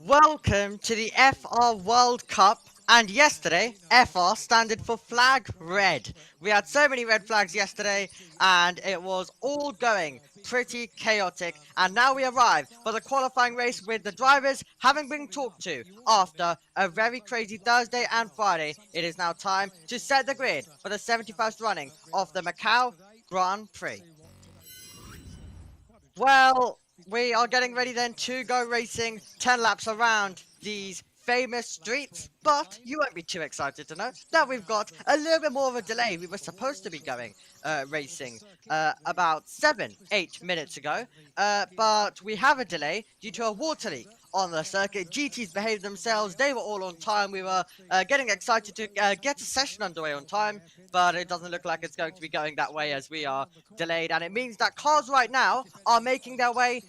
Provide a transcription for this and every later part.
Welcome to the FR World Cup. And yesterday, FR standard for flag red. We had so many red flags yesterday, and it was all going pretty chaotic. And now we arrive for the qualifying race with the drivers having been talked to after a very crazy Thursday and Friday. It is now time to set the grid for the 71st running of the Macau Grand Prix. Well, we are getting ready then to go racing 10 laps around these famous streets, but you won't be too excited to know that we've got a little bit more of a delay. We were supposed to be going racing about 8 minutes ago, but we have a delay due to a water leak on the circuit. GTs behaved themselves, they were all on time. We were getting excited to get a session underway on time, but it doesn't look like it's going to be going that way as we are delayed, and it means that cars right now are making their way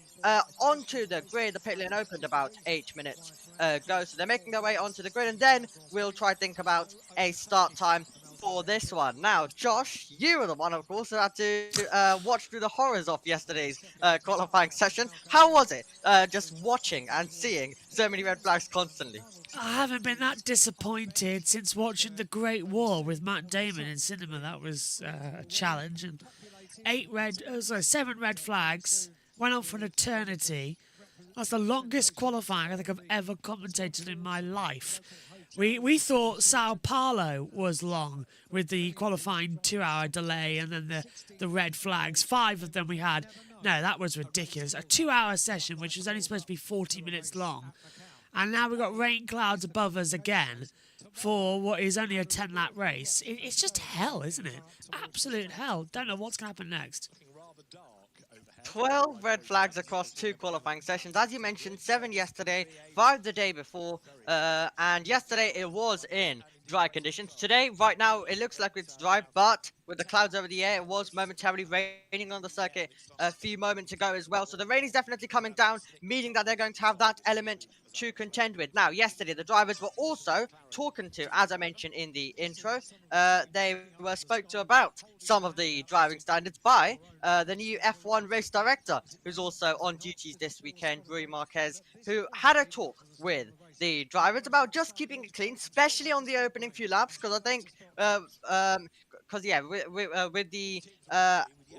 onto the grid. The pit lane opened about 8 minutes ago, so they're making their way onto the grid, and then we'll try to think about a start time for this one. Now, Josh, you were the one, of course, who had to watch through the horrors of yesterday's qualifying session. How was it, just watching and seeing so many red flags constantly? I haven't been that disappointed since watching The Great War with Matt Damon in cinema. That was a challenge. And 7 red flags went on for an eternity. That's the longest qualifying I think I've ever commentated in my life. We thought Sao Paulo was long with the qualifying 2-hour delay and then the red flags. 5 of them we had. No, that was ridiculous. A 2-hour session, which was only supposed to be 40 minutes long. And now we've got rain clouds above us again for what is only a 10-lap race. It's just hell, isn't it? Absolute hell. Don't know what's going to happen next. 12 red flags across 2 qualifying sessions. As you mentioned, 7 yesterday, 5 the day before, and yesterday it was in dry conditions. Today, right now, it looks like it's dry, but with the clouds over the air, it was momentarily raining on the circuit a few moments ago as well. So the rain is definitely coming down, meaning that they're going to have that element to contend with. Now, yesterday, the drivers were also talking to, as I mentioned in the intro, they were spoke to about some of the driving standards by the new F1 race director, who's also on duties this weekend, Rui Marquez, who had a talk with the drivers about just keeping it clean, especially on the opening few laps, because I think,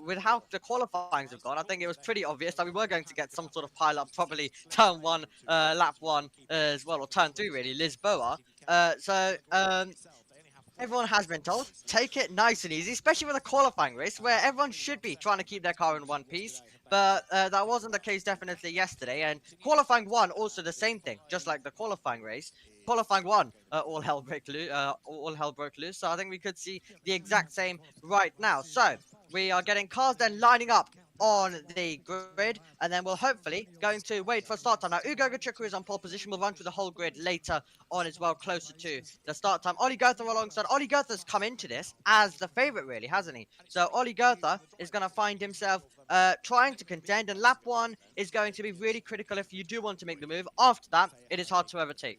with how the qualifyings have gone, I think it was pretty obvious that we were going to get some sort of pile up, probably turn 1, lap 1 as well, or turn 3 really, Lisboa. Everyone has been told, take it nice and easy, especially with a qualifying race where everyone should be trying to keep their car in one piece. But that wasn't the case definitely yesterday. And qualifying 1, also the same thing, just like the qualifying race. Qualifying 1, all hell broke loose. So I think we could see the exact same right now. So we are getting cars then lining up on the grid, and then we'll hopefully going to wait for start time. Now, Ugo Gachuku is on pole position. We'll run through the whole grid later on as well, closer to the start time. Ollie Goethe alongside. Ollie Goethe's come into this as the favourite, really, hasn't he? So Ollie Goethe is going to find himself trying to contend, and lap 1 is going to be really critical if you do want to make the move. After that, it is hard to overtake.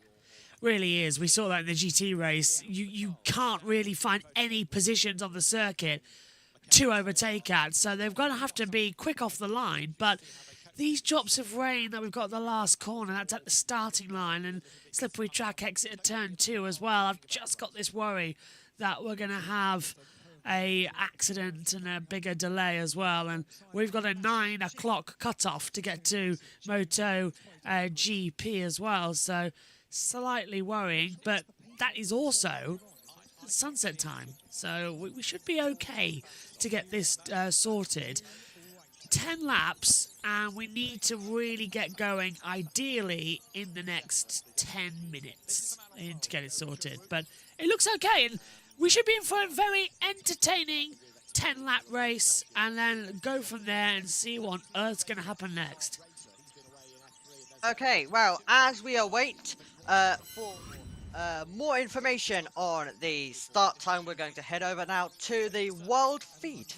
Really is. We saw that in the GT race. You can't really find any positions on the circuit to overtake at, so they're going to have to be quick off the line. But these drops of rain that we've got at the last corner, that's at the starting line, and slippery track exit at turn 2 as well, I've just got this worry that we're going to have a accident and a bigger delay as well, and we've got a 9 o'clock cut-off to get to Moto GP as well, so slightly worrying, but that is also sunset time, so we should be okay to get this sorted. 10 laps, and we need to really get going, ideally in the next 10 minutes to get it sorted. But it looks okay, and we should be in for a very entertaining 10-lap race, and then go from there and see what on earth's going to happen next. Okay, well, as we await for more information on the start time, we're going to head over now to the world feed.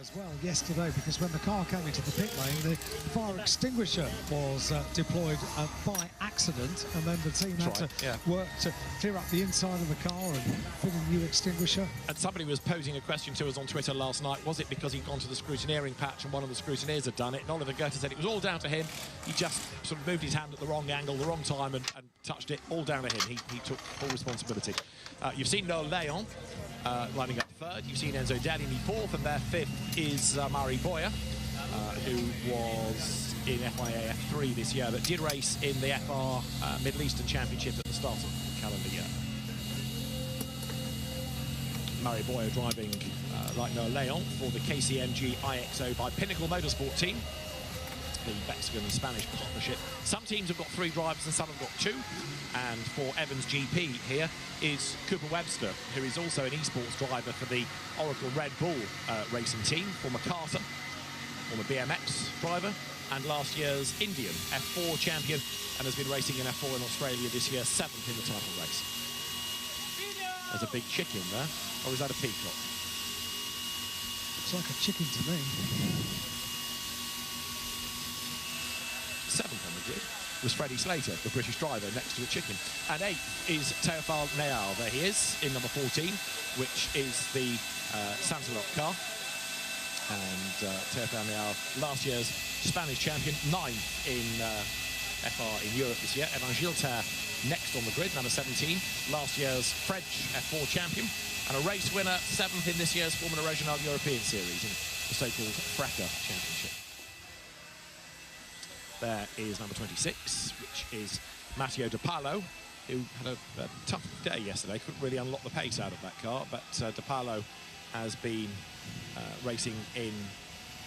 as well yesterday, because when the car came into the pit lane, the fire extinguisher was deployed by accident, and then the team had to work to clear up the inside of the car and fit a new extinguisher. And somebody was posing a question to us on Twitter last night. Was it because he'd gone to the scrutineering patch and one of the scrutineers had done it? And Oliver Goethe said it was all down to him. He just sort of moved his hand at the wrong angle, the wrong time, and touched it. All down to him. He took full responsibility. You've seen Noel Leon lining up third. You've seen Enzo Darini fourth, and their fifth is Mari Boya, who was in FIA F3 this year, but did race in the FR Middle Eastern Championship at the start of the calendar year. Mari Boya driving, like Noel Leon, for the KCMG IXO by Pinnacle Motorsport team, the Mexican and Spanish partnership. Some teams have got 3 drivers and some have got 2. And for Evans GP here is Cooper Webster, who is also an esports driver for the Oracle Red Bull racing team, former karter, former BMX driver, and last year's Indian F4 champion, and has been racing in F4 in Australia this year, 7th in the title race. There's a big chicken there, or is that a peacock? Looks like a chicken to me. 7th on the grid was Freddie Slater, the British driver, next to a chicken. And 8th is Teofil Neal. There he is in number 14, which is the Sansalot car. And Teofil Neal, last year's Spanish champion, 9th in FR in Europe this year. Evan Gilter next on the grid, number 17, last year's French F4 champion, and a race winner, 7th in this year's Formula Regional European Series in the so-called FRACA Championship. There is number 26, which is Matteo De Palo, who had a tough day yesterday. Couldn't really unlock the pace out of that car, but De Palo has been racing in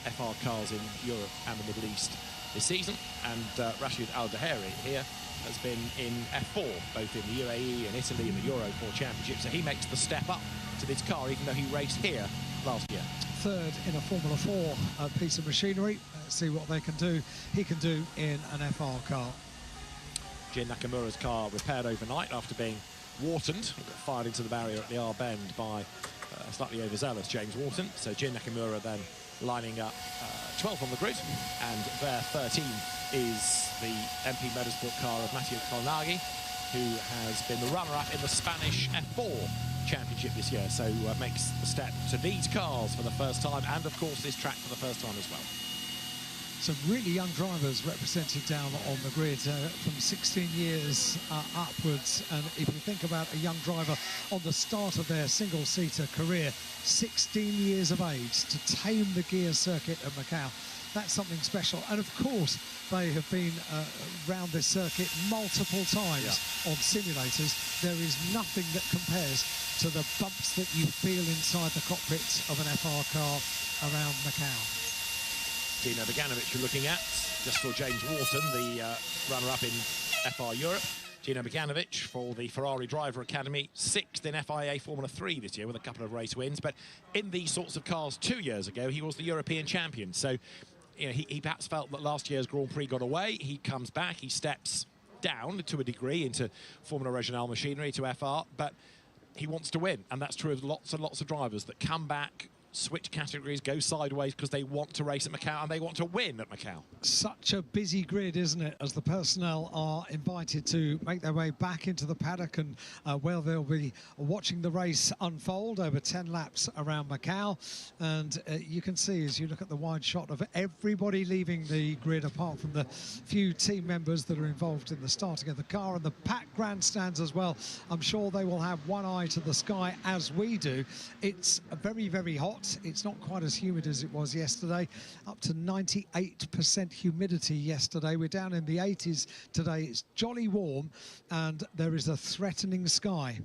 FR cars in Europe and the Middle East this season. And Rashid Al-Daheri here has been in F4, both in the UAE and Italy in the Euro 4 Championship. So he makes the step up to this car, even though he raced here last year. Third in a Formula 4 piece of machinery. Let's see what they can do. He can do in an FR car. Jin Nakamura's car repaired overnight after being Whartoned. Got fired into the barrier at the R bend by slightly overzealous James Wharton. So Jin Nakamura then lining up 12th on the grid, and their 13th is the MP Motorsport car of Matteo Colnaghi, who has been the runner-up in the Spanish F4 Championship this year, so makes the step to these cars for the first time, and of course this track for the first time as well. Some really young drivers represented down on the grid, from 16 years upwards. And if you think about a young driver on the start of their single-seater career, 16 years of age, to tame the gear circuit at Macau, that's something special. And of course, they have been around this circuit multiple times on simulators. There is nothing that compares to the bumps that you feel inside the cockpit of an FR car around Macau. Dino Beganovic you're looking at, just for James Wharton, the runner-up in FR Europe. Dino Beganovic for the Ferrari Driver Academy, 6th in FIA Formula 3 this year with a couple of race wins. But in these sorts of cars 2 years ago, he was the European champion. So you know, he perhaps felt that last year's Grand Prix got away. He comes back, he steps down to a degree into Formula Regional machinery, to FR, but he wants to win. And that's true of lots and lots of drivers that come back, switch categories, go sideways because they want to race at Macau and they want to win at Macau. Such a busy grid, isn't it, as the personnel are invited to make their way back into the paddock, and well, they'll be watching the race unfold over 10 laps around Macau. And you can see, as you look at the wide shot, of everybody leaving the grid apart from the few team members that are involved in the starting of the car, and the packed grandstands as well. I'm sure they will have one eye to the sky, as we do. It's very, very hot. It's not quite as humid as it was yesterday, up to 98% humidity yesterday. We're down in the 80s today. It's jolly warm, and there is a threatening sky.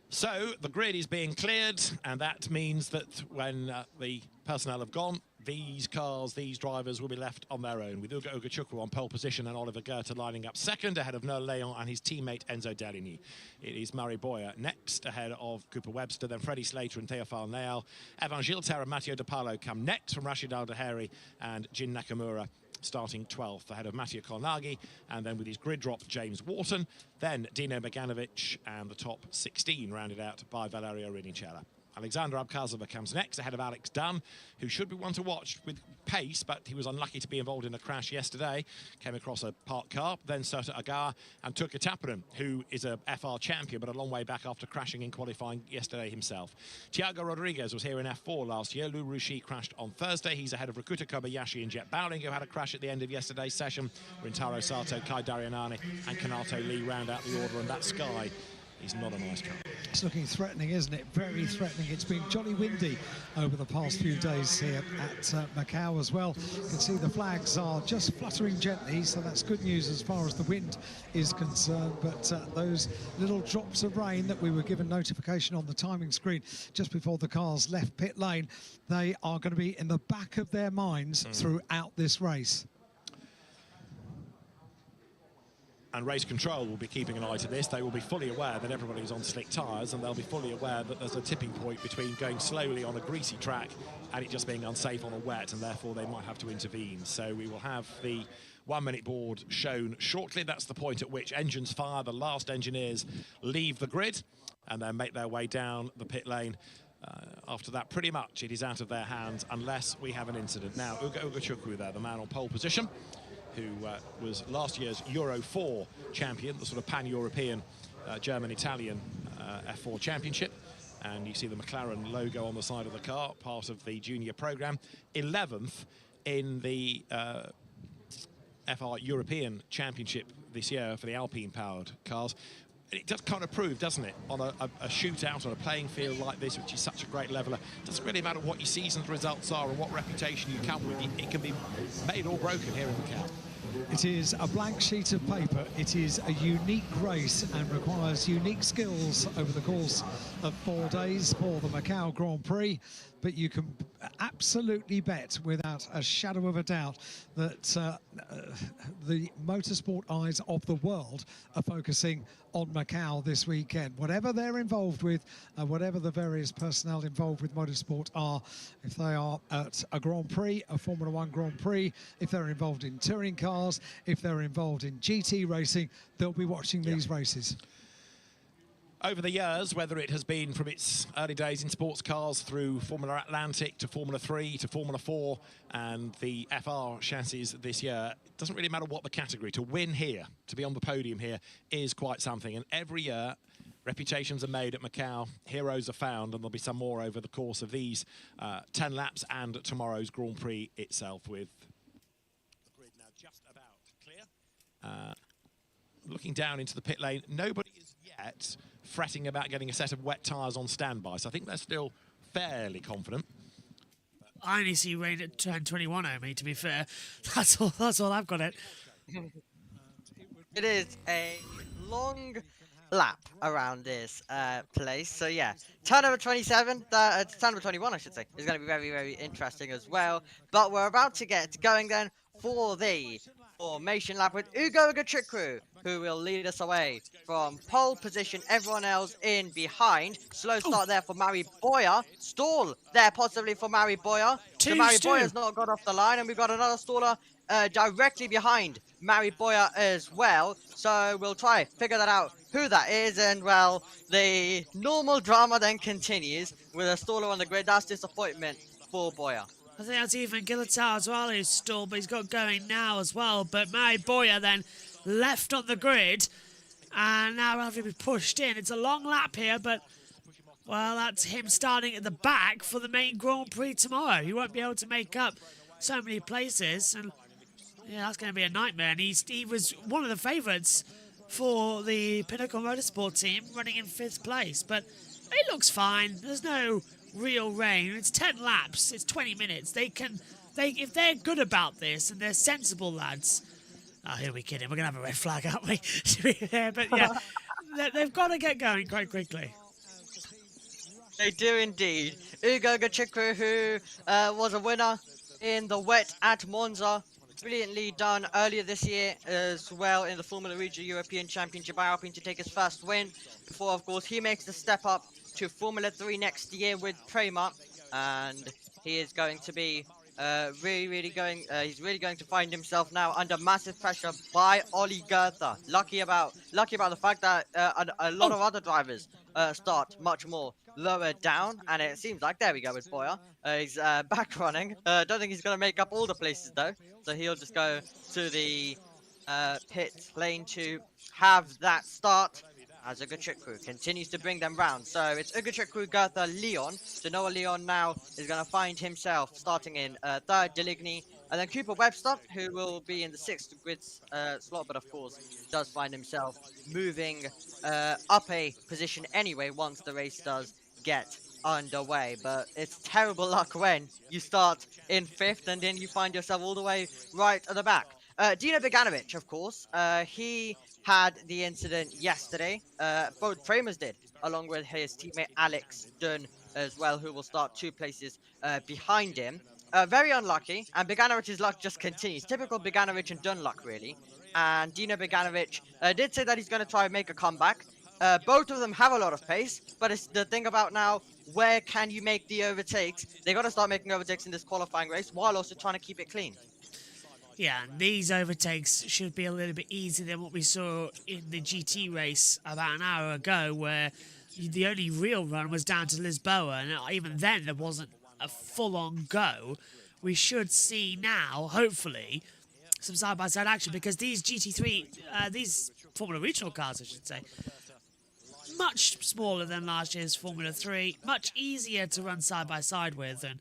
So the grid is being cleared, and that means that when the personnel have gone, these cars, these drivers will be left on their own, with Ugo Ogachukwu on pole position and Oliver Goethe lining up second ahead of Noel Leon and his teammate Enzo Darini. It is Mari Boya next ahead of Cooper Webster, then Freddie Slater and Teofil Neal. Evan Gilter and Matteo De Palo come next from Rashid Al-Daheri, and Jin Nakamura starting 12th ahead of Matteo Colnaghi, and then with his grid drop, James Wharton, then Dino Beganovic, and the top 16 rounded out by Valerio Rinichella. Alexander Abkhazova comes next, ahead of Alex Dunn, who should be one to watch with pace, but he was unlucky to be involved in a crash yesterday. Came across a parked car, then Sota Agar and Turka Tapanen, who is a FR champion, but a long way back after crashing in qualifying yesterday himself. Thiago Rodriguez was here in F4 last year. Lou Rushi crashed on Thursday. He's ahead of Rakuta Kobayashi and Jet Bowling, who had a crash at the end of yesterday's session. Rintaro Sato, Kai Darianani and Kanato Lee round out the order, and that Sky is not a nice car. It's looking threatening, isn't it? Very threatening. It's been jolly windy over the past few days here at Macau as well. You can see the flags are just fluttering gently, so that's good news as far as the wind is concerned. But those little drops of rain that we were given notification on the timing screen just before the cars left pit lane, they are going to be in the back of their minds throughout this race. And race control will be keeping an eye to this. They will be fully aware that everybody's on slick tyres, and they'll be fully aware that there's a tipping point between going slowly on a greasy track and it just being unsafe on a wet, and therefore they might have to intervene. So we will have the 1 minute board shown shortly. That's the point at which engines fire, the last engineers leave the grid and then make their way down the pit lane. After that, pretty much it is out of their hands unless we have an incident. Now, Ugo Chukwu there, the man on pole position, who was last year's Euro 4 champion, the sort of pan-European German-Italian F4 championship. And you see the McLaren logo on the side of the car, part of the junior programme. 11th in the FR European Championship this year for the Alpine-powered cars. It does kind of prove, doesn't it, on a shootout, on a playing field like this, which is such a great leveller. It doesn't really matter what your season's results are or what reputation you come with. It can be made or broken here in Macau. It is a blank sheet of paper. It is a unique race and requires unique skills over the course of 4 days for the Macau Grand Prix. But you can absolutely bet without a shadow of a doubt that the motorsport eyes of the world are focusing on Macau this weekend. Whatever they're involved with, whatever the various personnel involved with motorsport are, if they are at a Grand Prix, a Formula One Grand Prix, if they're involved in touring cars, if they're involved in GT racing, they'll be watching these races. Over the years, whether it has been from its early days in sports cars through Formula Atlantic to Formula 3 to Formula 4 and the FR chassis this year, it doesn't really matter what the category. To win here, to be on the podium here, is quite something. And every year, reputations are made at Macau, heroes are found, and there'll be some more over the course of these 10 laps and tomorrow's Grand Prix itself, with the grid now just about clear. Looking down into the pit lane, nobody is yet fretting about getting a set of wet tyres on standby, so I think they're still fairly confident. I only see rain at turn 21 over me, to be fair. That's all I've got it. It is a long lap around this place, so yeah, turn number 27, turn number 21 I should say, is going to be very, very interesting as well. But we're about to get going then for the formation lap with Ugo Chukwu, who will lead us away from pole position, everyone else in behind. Slow start there for Mari Boyer. Stall there possibly for Mari Boyer. So Mari Boyer's not got off the line, and we've got another staller directly behind Mari Boyer as well. So we'll try figure that out who that is, and well, the normal drama then continues with a staller on the grid. That's disappointment for Boyer. I think that's even Gilitao as well, who's stalled, but he's got going now as well. But Mari Boyer then left on the grid, and now we'll have to be pushed in. It's a long lap here, but, well, that's him starting at the back for the main Grand Prix tomorrow. He won't be able to make up so many places, and yeah, that's going to be a nightmare. And he was one of the favourites for the Pinnacle Motorsport team, running in 5th place, but it looks fine. There's no real rain. It's 10 laps. It's 20 minutes. If they're good about this and they're sensible lads. Oh, here we kidding. We're gonna have a red flag, aren't we? To be fair, but yeah, they've got to get going quite quickly. They do indeed. Ugo Chukwu, who was a winner in the wet at Monza, brilliantly done earlier this year as well in the Formula Regia European Championship by Alpine to take his first win. Before, of course, he makes the step up to Formula 3 next year with Prima, and he is going to be really going to find himself now under massive pressure by Ollie Goethe. Lucky about the fact that a lot of other drivers start much more lower down, and it seems like there we go with Boyer. He's back running. Don't think he's gonna make up all the places though, so he'll just go to the pit lane to have that start. As Ugatrikwu continues to bring them round. So it's Ugatrikwu, Gertha, Leon. So Noah Leon now is going to find himself starting in third, Deligny, and then Cooper Webster, who will be in the sixth grid slot, but of course does find himself moving up a position anyway once the race does get underway. But it's terrible luck when you start in fifth and then you find yourself all the way right at the back. Dino Beganovic, of course, he had the incident yesterday. Both Framers did, along with his teammate Alex Dunn as well, who will start 2 places behind him. Very unlucky, and Beganovic's luck just continues. Typical Beganovic and Dunn luck, really. And Dino Beganovic did say that he's going to try and make a comeback. Both of them have a lot of pace, but it's the thing about now, where can you make the overtakes? They got to start making overtakes in this qualifying race, while also trying to keep it clean. Yeah, these overtakes should be a little bit easier than what we saw in the GT race about an hour ago, where the only real run was down to Lisboa, and even then there wasn't a full-on go. We should see now, hopefully, some side-by-side action, because these GT3, these Formula Regional cars, I should say, much smaller than last year's Formula 3, much easier to run side-by-side with, and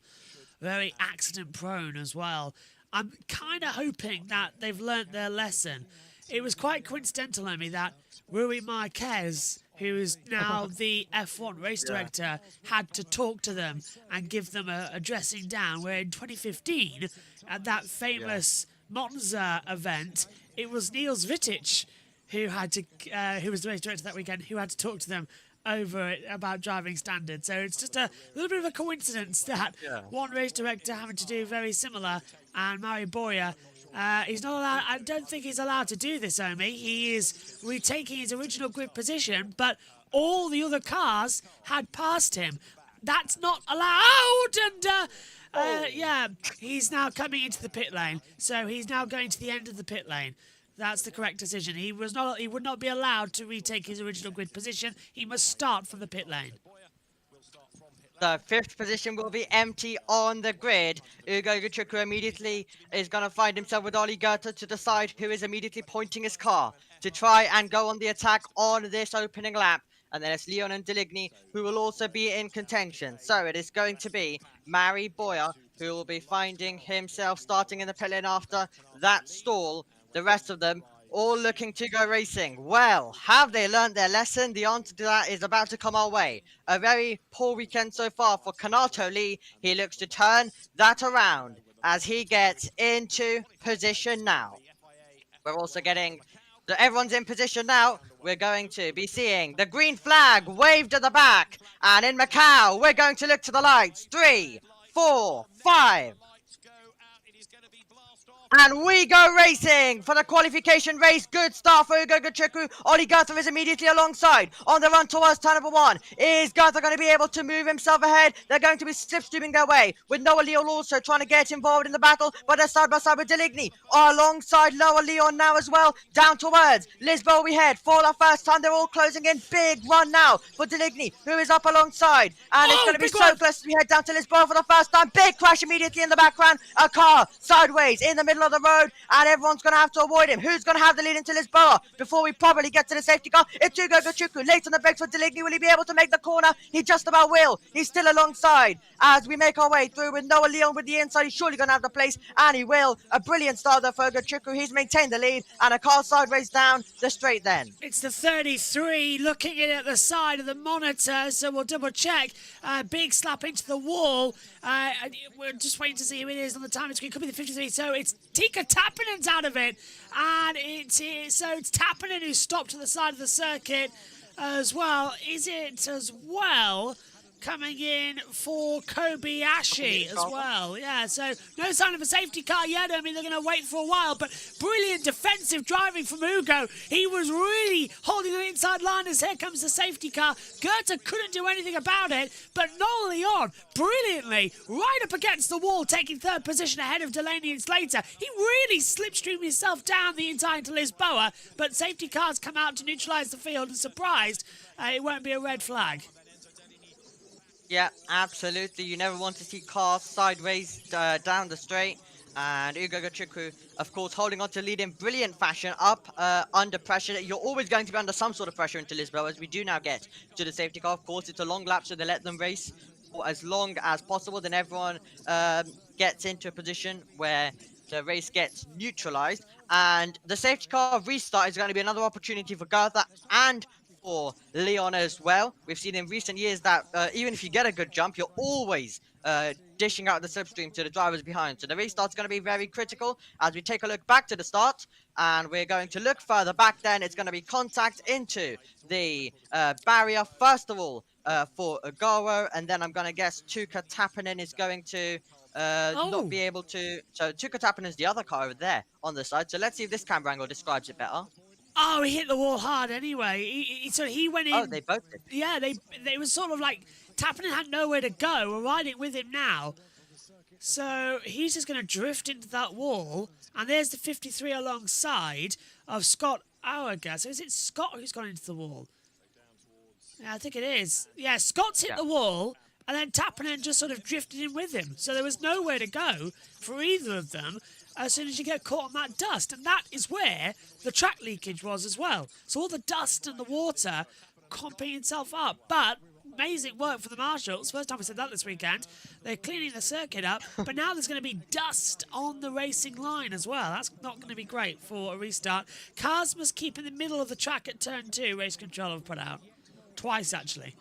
very accident-prone as well. I'm kind of hoping that they've learnt their lesson. It was quite coincidental, Amy, that Rui Marquez, who is now the F1 race director, had to talk to them and give them a dressing down, where in 2015, at that famous Monza event, it was Niels Vitic who had to, who was the race director that weekend, who had to talk to them over it about driving standards. So it's just a little bit of a coincidence that one race director having to do very similar, and Mario Boyer, he's not allowed, I don't think he's allowed to do this, Omi. He is retaking his original grid position, but all the other cars had passed him. That's not allowed, and yeah, he's now coming into the pit lane, so he's now going to the end of the pit lane. That's the correct decision. He would not be allowed to retake his original grid position. He must start from the pit lane. The 5th position will be empty on the grid. Ugo Ugatrikwu immediately is going to find himself with Oli Goethe to decide who is immediately pointing his car to try and go on the attack on this opening lap. And then it's Leon and Deligny who will also be in contention. So it is going to be Mari Boyer who will be finding himself starting in the pit lane after that stall. The rest of them all looking to go racing. Well, have they learned their lesson? The answer to that is about to come our way. A very poor weekend so far for Kanato Lee. He looks to turn that around as he gets into position now. We're also getting... everyone's in position now. We're going to be seeing the green flag waved at the back. And in Macau, we're going to look to the lights. 3, 4, 5... And we go racing for the qualification race. Good start for Ugo Ugatrikwu. Oli Goethe is immediately alongside. On the run towards turn number 1. Is Goethe going to be able to move himself ahead? They're going to be slipstreaming their way, with Noah Leon also trying to get involved in the battle, but they're side by side with Deligny. Alongside Noah Leon now as well. Down towards Lisboa we head for the first time. They're all closing in. Big run now for Deligny, who is up alongside. And it's going to be so close as we head down to Lisboa for the first time. Big crash immediately in the background. A car sideways in the middle of the road, and everyone's going to have to avoid him. Who's going to have the lead into Lisboa before we probably get to the safety car? It's Ugo Ugatrikwu. Late on the brakes for Deligny. Will he be able to make the corner? He just about will. He's still alongside as we make our way through with Noah Leon with the inside. He's surely going to have the place, and he will. A brilliant start there for Ugatrikwu. He's maintained the lead, and a car sideways down the straight then. It's the 33 looking in at the side of the monitor, so we'll double check. Big slap into the wall. We're just waiting to see who it is on the timing screen. Could be the 53. So it's Tika Tappinen's out of it, and it's Tappinen who stopped to the side of the circuit as well. Is it as well coming in for Kobayashi as well. Yeah, so no sign of a safety car yet. I mean, they're going to wait for a while, but brilliant defensive driving from Ugo. He was really holding the inside line as here comes the safety car. Goethe couldn't do anything about it, but Noel Leon brilliantly right up against the wall, taking third position ahead of Delaney and Slater. He really slipstreamed himself down the inside into Lisboa, but safety cars come out to neutralise the field, and surprised it won't be a red flag. Yeah, absolutely. You never want to see cars sideways down the straight. And Ugo Gachukwu, of course, holding on to lead in brilliant fashion up under pressure. You're always going to be under some sort of pressure into Lisboa, as we do now get to the safety car. Of course, it's a long lap, so they let them race for as long as possible. Then everyone gets into a position where the race gets neutralized. And the safety car restart is going to be another opportunity for Goethe and for Leon as well. We've seen in recent years that even if you get a good jump, you're always dishing out the slipstream to the drivers behind. So the restart's going to be very critical as we take a look back to the start. And we're going to look further back then. It's going to be contact into the barrier, first of all, for Agaro. And then I'm going to guess Tuukka Tappinen is going to not be able to. So Tuukka Tappinen is the other car over there on the side. So let's see if this camera angle describes it better. Oh, he hit the wall hard anyway. So he went in. Oh, they both did. Yeah, they was sort of like Tappinen had nowhere to go. We're riding with him now. So he's just going to drift into that wall. And there's the 53 alongside of Scott Auger. So is it Scott who's gone into the wall? Yeah, I think it is. Yeah, Scott's hit the wall. And then Tappinen just sort of drifted in with him. So there was nowhere to go for either of them as soon as you get caught on that dust. And that is where the track leakage was as well. So all the dust and the water comping itself up. But amazing work for the marshals. First time we said that this weekend. They're cleaning the circuit up. But now there's going to be dust on the racing line as well. That's not going to be great for a restart. Cars must keep in the middle of the track at turn 2, race control have put out. Twice, actually.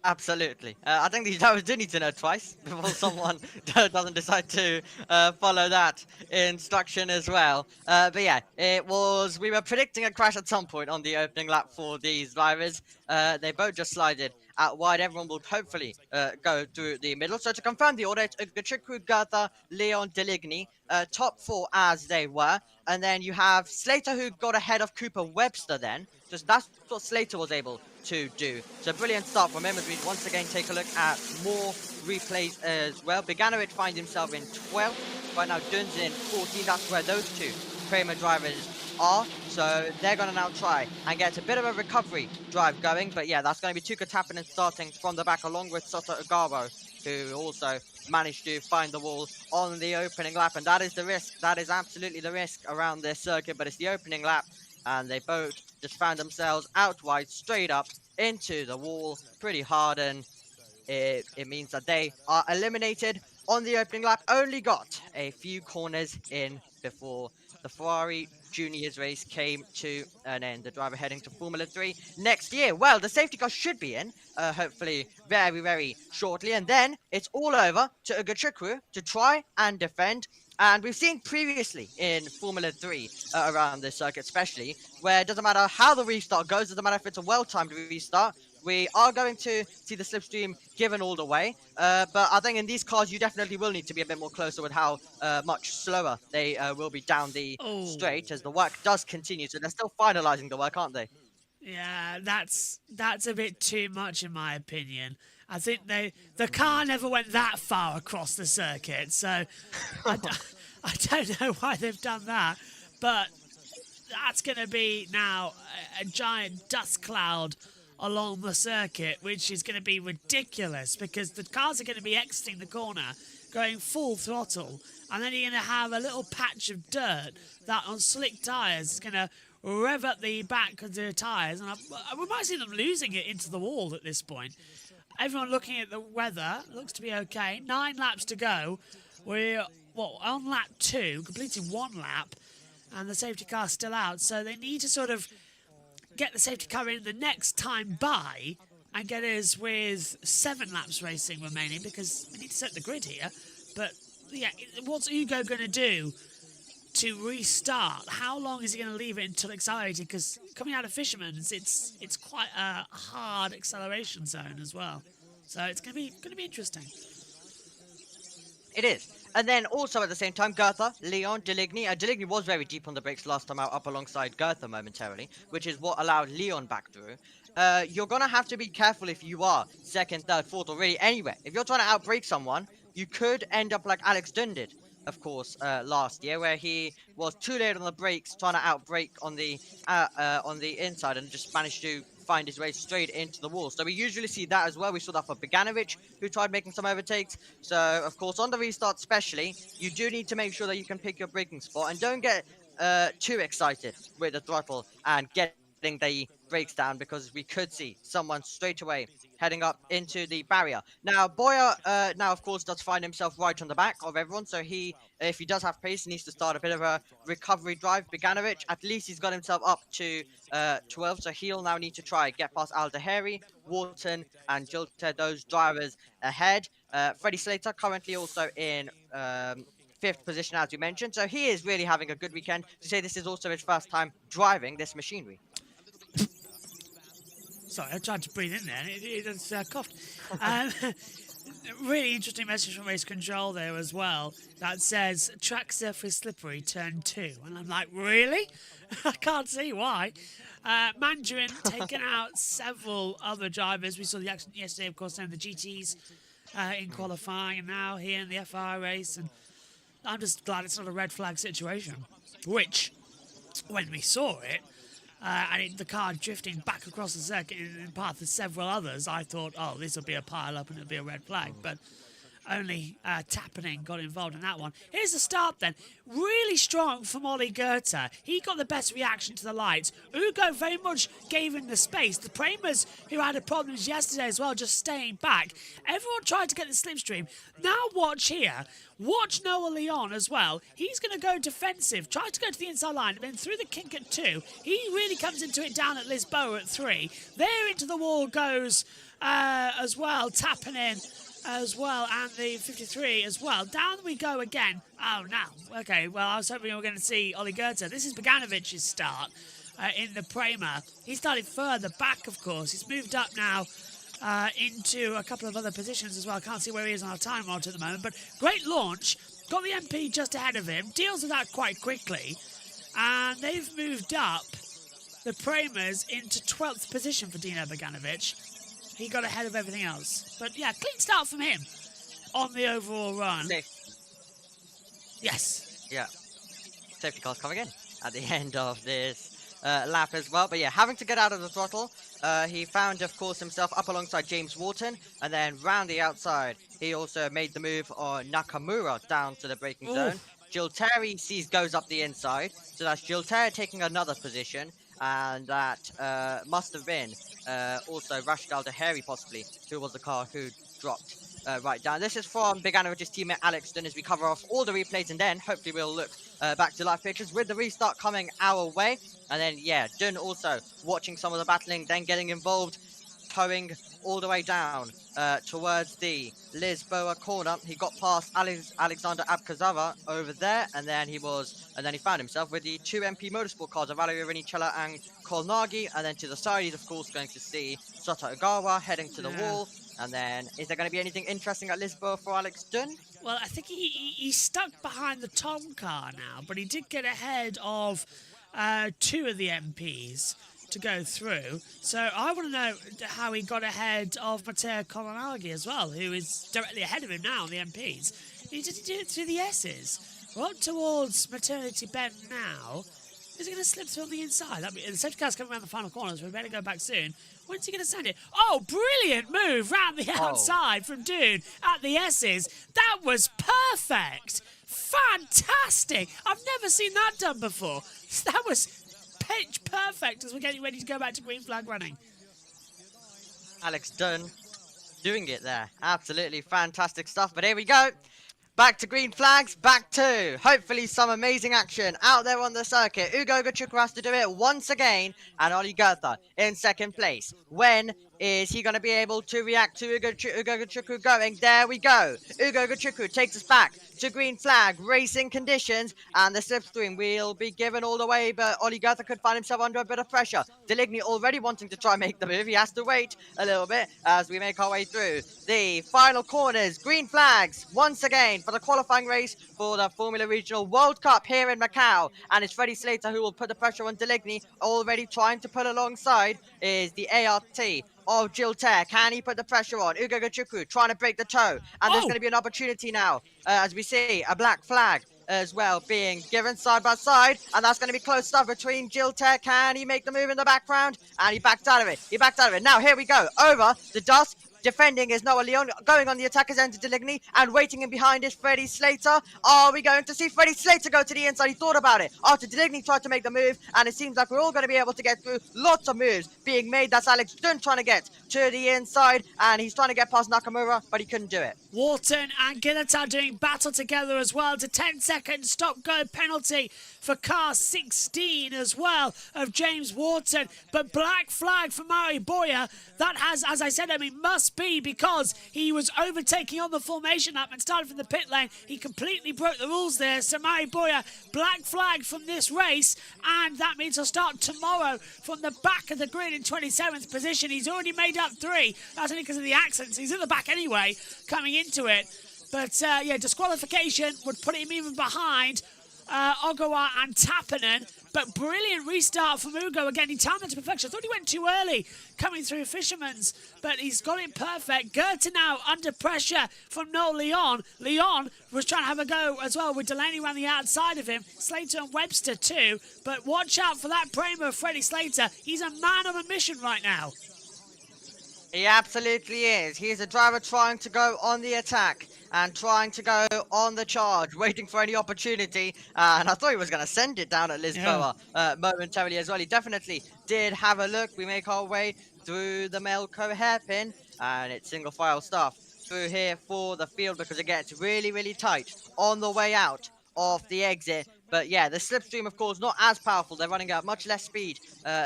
Absolutely. I think these drivers do need to know twice before someone doesn't decide to follow that instruction as well. But yeah, we were predicting a crash at some point on the opening lap for these drivers. They both just slided out wide. Everyone will hopefully go through the middle. So to confirm the order, it's Gachukwu, Goethe, Leon, Deligny, top 4 as they were. And then you have Slater, who got ahead of Cooper Webster then. Just that's what Slater was able to do. So brilliant start from him as we once again take a look at more replays as well. Beganovic finds himself in 12th. Right now Dun's in 14th. That's where those two Prema drivers are. So they're going to now try and get a bit of a recovery drive going. But yeah, that's going to be Tuukka Tappinen starting from the back along with Soto Agaro, who also managed to find the wall on the opening lap. And that is the risk. That is absolutely the risk around this circuit. But it's the opening lap. And they both just found themselves out wide, straight up into the wall pretty hard. And it means that they are eliminated on the opening lap. Only got a few corners in before the Ferrari Juniors race came to an end. The driver heading to Formula 3 next year. Well, the safety car should be in, hopefully very, very shortly. And then it's all over to Gachukwu to try and defend. And we've seen previously in Formula 3, around this circuit especially, where it doesn't matter how the restart goes, doesn't matter if it's a well-timed restart, we are going to see the slipstream given all the way. But I think in these cars, you definitely will need to be a bit more closer with how much slower they will be down the straight as the work does continue. So they're still finalizing the work, aren't they? Yeah, that's a bit too much in my opinion. I think the car never went that far across the circuit, so I don't know why they've done that. But that's going to be now a giant dust cloud along the circuit, which is going to be ridiculous because the cars are going to be exiting the corner, going full throttle, and then you're going to have a little patch of dirt that on slick tyres is going to rev up the back of the tyres, and we might see them losing it into the wall at this point. Everyone looking at the weather, looks to be okay. 9 laps to go. We're on lap 2, completing 1 lap, and the safety car's still out. So they need to sort of get the safety car in the next time by and get us with 7 laps racing remaining because we need to set the grid here. But yeah, what's Ugo going to do to restart. How long is he going to leave it until accelerating? Because coming out of Fisherman's, it's quite a hard acceleration zone as well. So it's going to be interesting. It is. And then also at the same time, Goethe, Leon, Deligny. Deligny was very deep on the brakes last time out, up alongside Goethe momentarily, which is what allowed Leon back through. You're going to have to be careful if you are second, third, fourth, or really anywhere. If you're trying to outbrake someone, you could end up like Alex Dunn did, of course, last year, where he was too late on the brakes, trying to outbrake on the inside, and just managed to find his way straight into the wall. So we usually see that as well. We saw that for Beganovic, who tried making some overtakes. So, of course, on the restart especially, you do need to make sure that you can pick your braking spot and don't get too excited with the throttle and getting the brakes down, because we could see someone straight away heading up into the barrier. Now, Boyer, now, of course, does find himself right on the back of everyone. So if he does have pace, he needs to start a bit of a recovery drive. Beganovic, at least he's got himself up to 12. So he'll now need to try get past Aldeheri, Wharton, and Jilter, those drivers ahead. Freddie Slater currently also in 5th position, as we mentioned. So he is really having a good weekend. To say this is also his first time driving this machinery. Sorry, I tried to breathe in there and it just coughed. Really interesting message from Race Control there as well that says track surface slippery turn 2. And I'm like, really? I can't see why. Mandarin taking out several other drivers. We saw the accident yesterday, of course, in the GTs in qualifying, and now here in the FIA race. And I'm just glad it's not a red flag situation, which, when we saw it, the car drifting back across the circuit in path of several others, I thought, oh, this will be a pile-up and it'll be a red flag. But only Tappening got involved in that one. Here's the start then. Really strong from Ollie Goethe. He got the best reaction to the lights. Ugo very much gave him the space. The Primers, who had a problems yesterday as well, just staying back. Everyone tried to get the slipstream. Now watch here. Watch Noah Leon as well. He's going to go defensive. Try to go to the inside line. And then through the kink at 2. He really comes into it down at Lisboa at 3. There into the wall goes as well. Tapping in as well, and the 53 as well. Down we go again. Oh, no. Okay, well, I was hoping we were going to see Ollie Goethe. This is Beganovic's start in the Prima. He started further back, of course. He's moved up now into a couple of other positions as well. I can't see where he is on our time out at the moment, but great launch. Got the MP just ahead of him. Deals with that quite quickly. And they've moved up the Primas into 12th position for Dino Beganovic. He got ahead of everything else. But yeah, clean start from him on the overall run. Safe. Yes. Yeah. Safety car's coming in at the end of this lap as well. But yeah, having to get out of the throttle, he found, of course, himself up alongside James Wharton. And then round the outside, he also made the move on Nakamura down to the braking zone. Gilteri goes up the inside. So that's Gilteri taking another position. And that must have been also Rashid Aldeheri, possibly, who was the car who dropped right down. This is from Beganovic's teammate Alex Dunn as we cover off all the replays, and then hopefully we'll look back to live pictures with the restart coming our way. And then, yeah, Dunn also watching some of the battling, then getting involved, towing all the way down towards the Lisboa corner. He got past Alexander Abkazava over there, and then he found himself with the 2 MP Motorsport cars of Valerio Rinicella and Kolnagi. And then to the side, he's of course going to see Sota Ogawa heading to the wall. And then, is there going to be anything interesting at Lisboa for Alex Dunn? Well, I think he's stuck behind the Tom car now, but he did get ahead of 2 of the MPs to go through. So I want to know how he got ahead of Matteo Colonaghi as well, who is directly ahead of him now on the MPs. He did it through the S's. We're up towards Maternity Bend now. Is he going to slip through on the inside? The safety car's coming around the final corner, so we better go back soon. When's he going to send it? Oh, brilliant move round the outside from Dune at the S's. That was perfect. Fantastic. I've never seen that done before. That was pitch perfect as we're getting ready to go back to green flag running. Alex Dunn doing it there. Absolutely fantastic stuff. But here we go. Back to green flags, back to hopefully some amazing action out there on the circuit. Ugo Gachukwu has to do it once again, and Ollie Goethe in second place when Is he going to be able to react to Ugo Chukwu going? There we go. Ugo Chukwu takes us back to green flag, racing conditions, and the slipstream will be given all the way, but Ollie Goethe could find himself under a bit of pressure. Deligny already wanting to try and make the move. He has to wait a little bit as we make our way through the final corners. Green flags once again for the qualifying race for the Formula Regional World Cup here in Macau, and it's Freddie Slater who will put the pressure on Deligny. Already trying to pull alongside is the ART of Gilter. Can he put the pressure on? Ugo Chukwu trying to break the toe. And there's going to be an opportunity now, as we see a black flag as well being given side by side. And that's going to be close stuff between Gilter. Can he make the move in the background? And he backed out of it. He backed out of it. Now, here we go. Over the dust. Defending is Noah Leon, going on the attacker's end to Deligny, and waiting in behind is Freddie Slater. Are we going to see Freddie Slater go to the inside? He thought about it after Deligny tried to make the move, and it seems like we're all going to be able to get through. Lots of moves being made. That's Alex Dunn trying to get to the inside, and he's trying to get past Nakamura, but he couldn't do it. Wharton and Guillotin doing battle together as well. It's a 10-second stop-go penalty for car 16 as well of James Wharton. But black flag for Murray Boyer. That has, as I said, must be because he was overtaking on the formation lap and started from the pit lane. He completely broke the rules there. So Murray Boyer, black flag from this race, and that means he'll start tomorrow from the back of the grid in 27th position. He's already made up 3. That's only because of the accidents. He's in the back anyway, coming into it. But yeah, disqualification would put him even behind Ogawa and Tappanen. But brilliant restart from Ugo again. He timed that to perfection. I thought he went too early coming through Fisherman's, but he's got it perfect. Goethe now under pressure from Noel Leon. Leon was trying to have a go as well with Delaney around the outside of him. Slater and Webster too. But watch out for that Prema of Freddie Slater. He's a man on a mission right now. He absolutely is. He's a driver trying to go on the attack and trying to go on the charge, waiting for any opportunity. And I thought he was going to send it down at Lisboa momentarily as well. He definitely did have a look. We make our way through the Melco hairpin, and it's single file stuff through here for the field because it gets really, really tight on the way out of the exit. But yeah, the slipstream, of course, not as powerful. They're running at much less speed.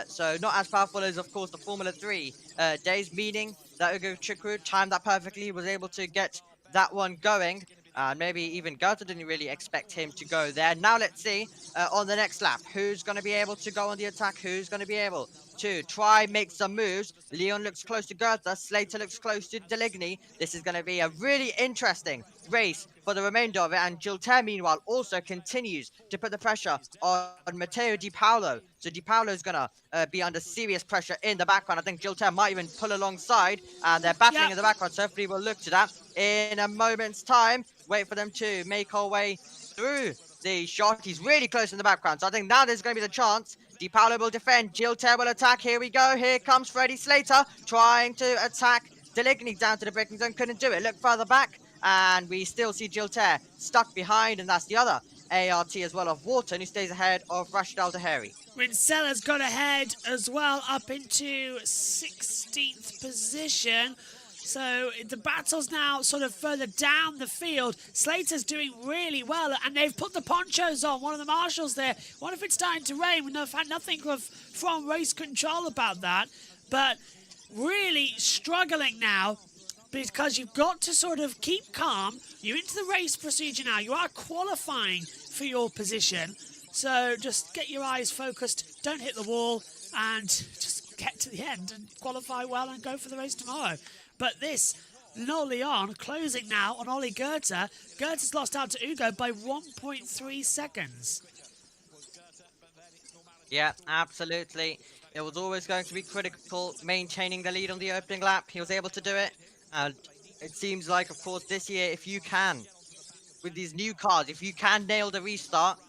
So not as powerful as, of course, the Formula 3 days, meaning that Ugo Chukwu timed that perfectly, was able to get that one going. Maybe even Goethe didn't really expect him to go there. Now let's see on the next lap, who's going to be able to go on the attack? Who's going to be able to try make some moves? Leon looks close to Goethe. Slater looks close to Deligny. This is going to be a really interesting race for the remainder of it. And Gilter, meanwhile, also continues to put the pressure on Matteo Di Paolo. So Di Paolo is going to be under serious pressure in the background. I think Gilter might even pull alongside, and they're battling in the background. So hopefully we'll look to that in a moment's time. Wait for them to make our way through the shot. He's really close in the background. So I think now there's going to be the chance. Di Paolo will defend. Gilter will attack. Here we go. Here comes Freddie Slater trying to attack Deligny down to the braking zone. Couldn't do it. Look further back. And we still see Gilter stuck behind. And that's the other ART as well of Wharton, who stays ahead of Rashid Al Daheri. Rincella's got ahead as well, up into 16th position. So the battle's now sort of further down the field. Slater's doing really well, and they've put the ponchos on, one of the marshals there. What if it's starting to rain? We've had nothing from race control about that. But really struggling now because you've got to sort of keep calm. You're into the race procedure now. You are qualifying for your position. So just get your eyes focused, don't hit the wall, and just get to the end and qualify well and go for the race tomorrow. But this, Noel Leon closing now on Ollie Goethe. Goethe's lost out to Ugo by 1.3 seconds. Yeah, absolutely. It was always going to be critical maintaining the lead on the opening lap. He was able to do it. And it seems like, of course, this year, if you can, with these new cars, if you can nail the restart,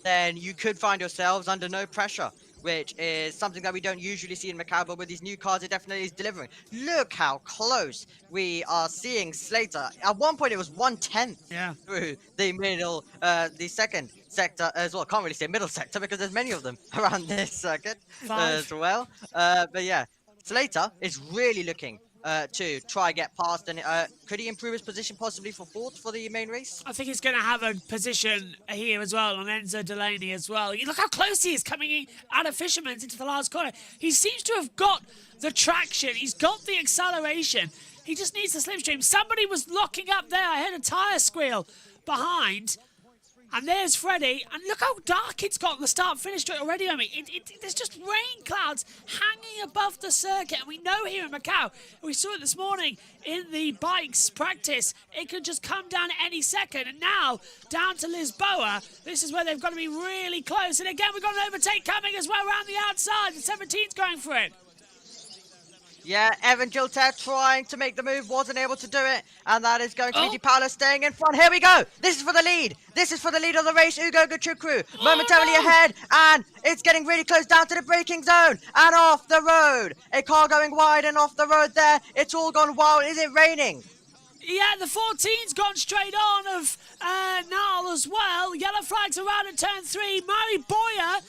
then you could find yourselves under no pressure, which is something that we don't usually see in Macau, but with these new cars, it definitely is delivering. Look how close we are seeing Slater. At one point, it was 1/10 through the middle, the second sector as well. Can't really say middle sector because there's many of them around this circuit as well. But yeah, Slater is really looking to try get past. And could he improve his position possibly for fourth for the main race? I think he's going to have a position here as well on Enzo Delaney as well. You look how close he is coming in out of Fisherman's into the last corner. He seems to have got the traction. He's got the acceleration. He just needs the slipstream. Somebody was locking up there. I heard a tyre squeal behind. And there's Freddie. And look how dark it's got on the start-finish straight already, I mean. There's just rain clouds hanging above the circuit. And we know here in Macau, we saw it this morning in the bikes practice, it could just come down at any second. And now, down to Lisboa, this is where they've got to be really close. And again, we've got an overtake coming as well around the outside. The 17's going for it. Yeah, Evan Gilter trying to make the move, wasn't able to do it, and that is going to be Di Paolo staying in front. Here we go. This is for the lead. This is for the lead of the race. Ugo Guchukwu momentarily ahead, and it's getting really close down to the braking zone and off the road. A car going wide and off the road there. It's all gone wild. Is it raining? Yeah, the 14's gone straight on of Nal as well. Yellow flags around at turn 3. Mari Boyer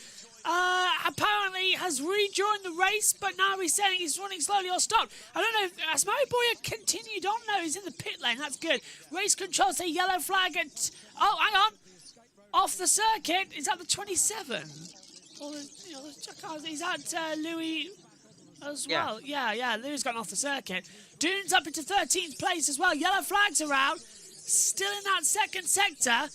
apparently has rejoined the race, but now he's saying he's running slowly or stopped. I don't know, has Mari Boyer continued on? No, he's in the pit lane, that's good. Race control say yellow flag at, oh, hang on, off the circuit. Is that the 27? Or, you know, he's at Louis as well. Yeah, Louis gone off the circuit. Dune's up into 13th place as well. Yellow flags are out. Still in that second sector.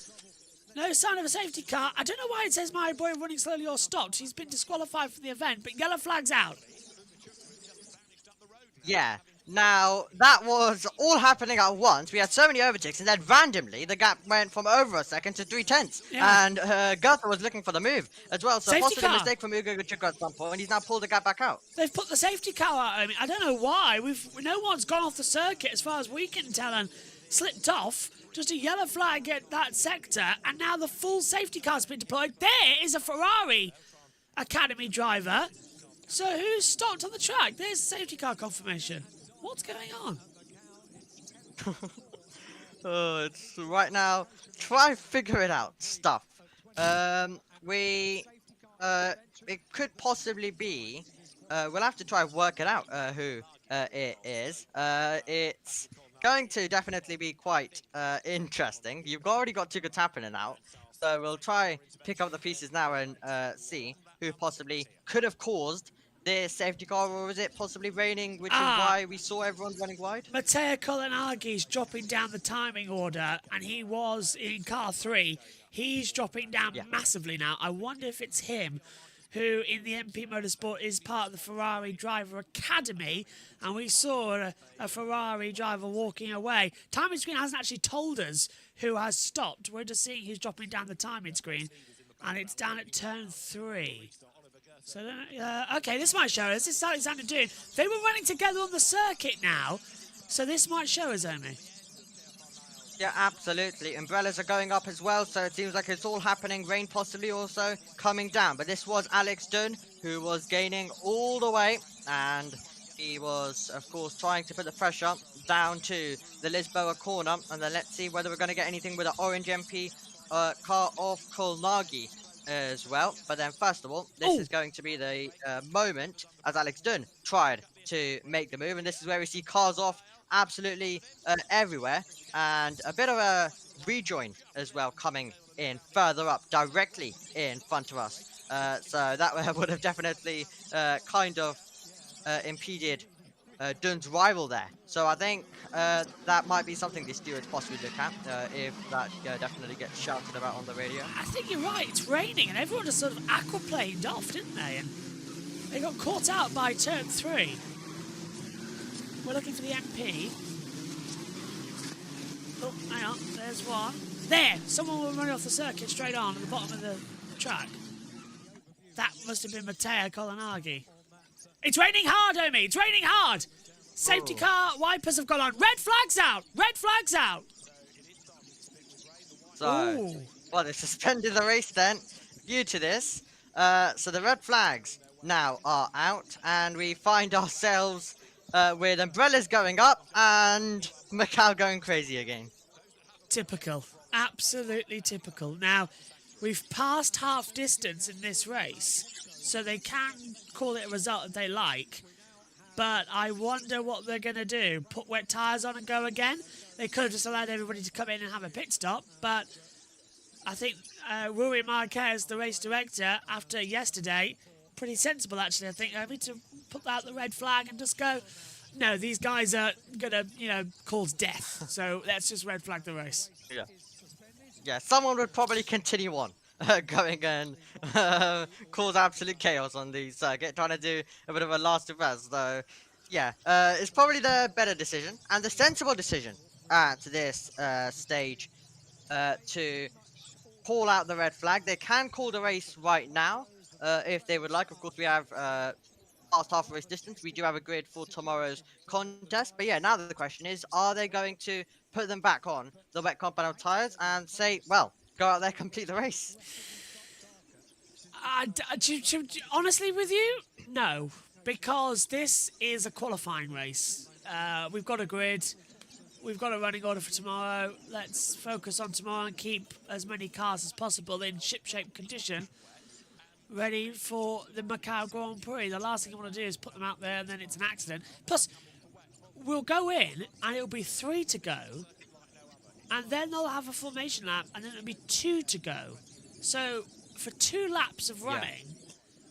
No sign of a safety car. I don't know why it says Mari Boyer running slowly or stopped. He's been disqualified from the event, but yellow flag's out. Yeah. Now, that was all happening at once. We had so many overtakes, and then randomly, the gap went from over a second to 3/10. Yeah. And Gunther was looking for the move as well. So Safety possibly a car. mistake from Ugo Guchukwu at some point, and he's now pulled the gap back out. They've put the safety car out. I mean, I don't know why. No one's gone off the circuit as far as we can tell and slipped off. Just a yellow flag at that sector, and now the full safety car's been deployed. There is a Ferrari Academy driver. So who's stopped on the track? There's safety car confirmation. What's going on? It's right now. Try and figure it out. Stuff. It could possibly be. We'll have to try and work it out. Who it is. It's going to definitely be quite interesting. You've already got two good happening now, so we'll try pick up the pieces now and see who possibly could have caused this safety car, or is it possibly raining, which is why we saw everyone running wide? Matteo Colonaghi's dropping down the timing order, and he was in car 3. He's dropping down massively now. I wonder if it's him who in the MP Motorsport is part of the Ferrari Driver Academy, and we saw a Ferrari driver walking away. Timing screen hasn't actually told us who has stopped. We're just seeing who's dropping down the timing screen, and it's down at turn 3. So, okay, this might show us. This is Alexander Dune. They were running together on the circuit now, so this might show us, Omi. Yeah, absolutely. Umbrellas are going up as well, so it seems like it's all happening. Rain possibly also coming down. But this was Alex Dunn, who was gaining all the way, and he was, of course, trying to put the pressure down to the Lisboa corner. And then let's see whether we're going to get anything with the orange MP car of Colnaghi as well. But then first of all, this is going to be the moment as Alex Dunn tried to make the move, and this is where we see cars off absolutely everywhere, and a bit of a rejoin as well coming in further up directly in front of us, so that would have definitely kind of impeded Dunn's rival there. So I think that might be something the stewards possibly look at if that definitely gets shouted about on the radio. I think you're right. It's raining, and everyone just sort of aquaplaned off, didn't they? And they got caught out by turn 3. We're looking for the MP. Oh, hang on. There's one. There! Someone will run off the circuit straight on at the bottom of the track. That must have been Matteo Colonaghi. It's raining hard, Omi! It's raining hard! Safety car wipers have gone on. Red flag's out! Red flag's out! So, well, they suspended the race then due to this. So the red flags now are out, and we find ourselves with umbrellas going up and Macau going crazy again. Typical. Absolutely typical. Now, we've passed half distance in this race, so they can call it a result if they like. but I wonder what they're going to do. Put wet tyres on and go again? They could have just allowed everybody to come in and have a pit stop, but I think Rui Marquez, the race director, after yesterday, pretty sensible actually. I think I need to put out the red flag and just go, no, these guys are going to, cause death, so let's just red flag the race. Yeah. Yeah, someone would probably continue on. Going and cause absolute chaos on the circuit, trying to do a bit of a last reverse. Though, yeah, it's probably the better decision and the sensible decision at this stage to call out the red flag. They can call the race right now if they would like. Of course, we have past half race distance. We do have a grid for tomorrow's contest. But yeah, now the question is, are they going to put them back on the wet compound tyres and say, well, go out there, complete the race? Honestly with you, no. Because this is a qualifying race. We've got a grid. We've got a running order for tomorrow. Let's focus on tomorrow and keep as many cars as possible in ship-shape condition, ready for the Macau Grand Prix. The last thing I want to do is put them out there and then it's an accident. Plus, we'll go in and it'll be 3 to go. And then they'll have a formation lap, and then it'll be 2 to go. So, for 2 laps of running,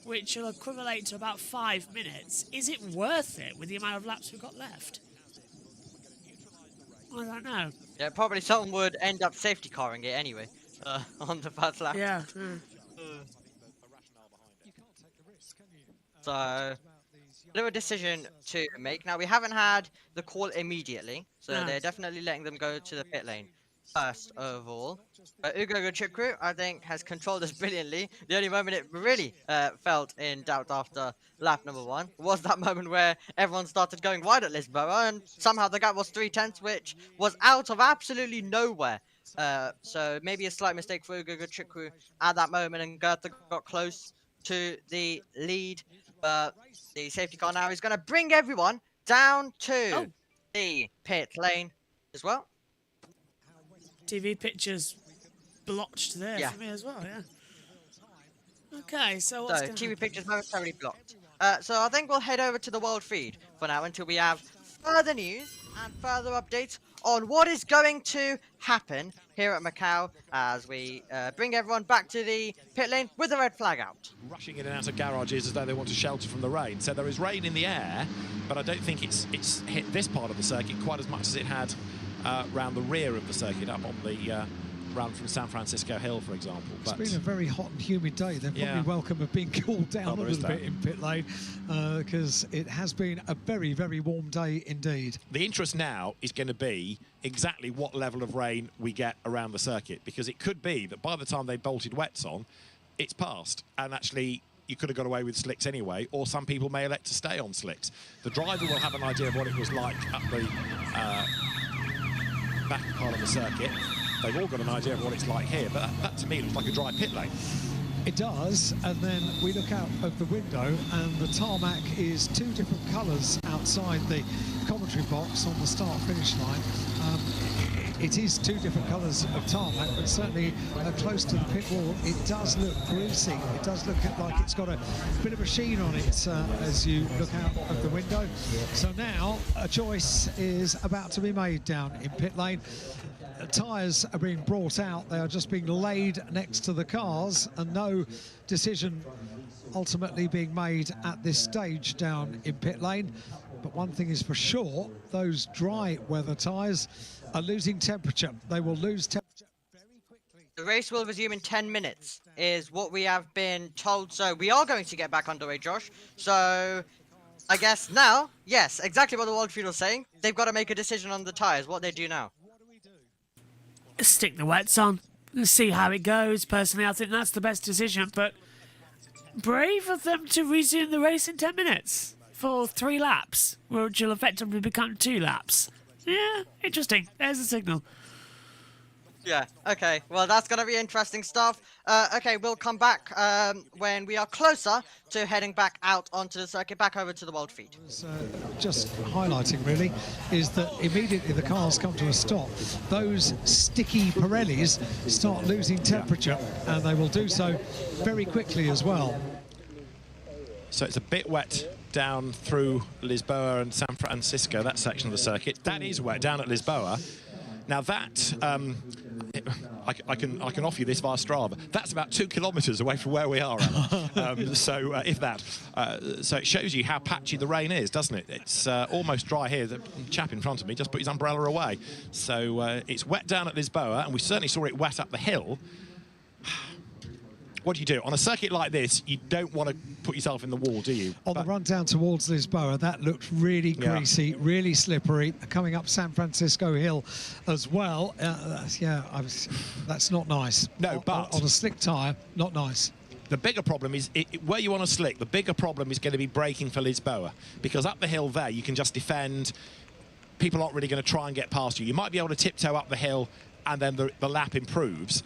which will equivalent to about 5 minutes, is it worth it with the amount of laps we've got left? I don't know. Yeah, probably someone would end up safety carring it anyway on the first lap. Yeah. So, little decision to make. Now, we haven't had the call immediately, so No. they're definitely letting them go to the pit lane first of all. But Ugo Chip Crew, I think, has controlled this brilliantly. The only moment it really felt in doubt after lap number 1 was that moment where everyone started going wide at Lisboa, and somehow the gap was 3/10, which was out of absolutely nowhere. So maybe a slight mistake for Ugo Chip Crew at that moment, and Goethe got close to the lead. But the safety car now is going to bring everyone down to the pit lane as well. TV pictures blotched there for me as well, yeah. Okay, so what's So going TV pictures momentarily blocked. So I think we'll head over to the world feed for now until we have further news and further updates on what is going to happen here at Macau as we bring everyone back to the pit lane with the red flag out. Rushing in and out of garages as though they want to shelter from the rain. So there is rain in the air, but I don't think it's hit this part of the circuit quite as much as it had round the rear of the circuit, up on the run from San Francisco Hill, for example. But it's been a very hot and humid day. They're probably welcome of being cooled down a little bit in pit lane because it has been a very, very warm day indeed. The interest now is going to be exactly what level of rain we get around the circuit, because it could be that by the time they bolted wets on, it's passed, and actually you could have got away with slicks anyway, or some people may elect to stay on slicks. The driver will have an idea of what it was like up the back part of the circuit. They've all got an idea of what it's like here, but that to me looks like a dry pit lane. It does, and then we look out of the window and the tarmac is 2 different colours outside the commentary box on the start-finish line. It is 2 different colours of tarmac, but certainly close to the pit wall, it does look greasy. It does look like it's got a bit of a sheen on it as you look out of the window. So now a choice is about to be made down in pit lane. Tyres are being brought out. They are just being laid next to the cars, and no decision ultimately being made at this stage down in pit lane. But one thing is for sure, those dry weather tyres are losing temperature. They will lose temperature very quickly. The race will resume in 10 minutes, is what we have been told. So we are going to get back underway, Josh. So I guess now, yes, exactly what the World Feed was saying. They've got to make a decision on the tyres, what they do now. Stick the wets on and see how it goes. Personally, I think that's the best decision, but brave of them to resume the race in 10 minutes for 3 laps, which will effectively become 2 laps. Yeah, interesting. There's a signal. Yeah, okay. Well, that's going to be interesting stuff. Okay, we'll come back when we are closer to heading back out onto the circuit, back over to the world feed. Just highlighting, really, is that immediately the cars come to a stop, those sticky Pirellis start losing temperature, and they will do so very quickly as well. So it's a bit wet down through Lisboa and San Francisco, that section of the circuit. That is wet down at Lisboa. Now that, I can offer you this via Strava. That's about 2 kilometres away from where we are, Alan. If that. So it shows you how patchy the rain is, doesn't it? It's almost dry here. The chap in front of me just put his umbrella away. So it's wet down at Lisboa, and we certainly saw it wet up the hill. What do you do? On a circuit like this, you don't want to put yourself in the wall, do you? On the run down towards Lisboa, that looked really greasy, really slippery. Coming up San Francisco Hill as well. That's not nice. No, but on a slick tyre, not nice. The bigger problem is, where you want to slick, the bigger problem is going to be braking for Lisboa. Because up the hill there, you can just defend. People aren't really going to try and get past you. You might be able to tiptoe up the hill, and then the lap improves.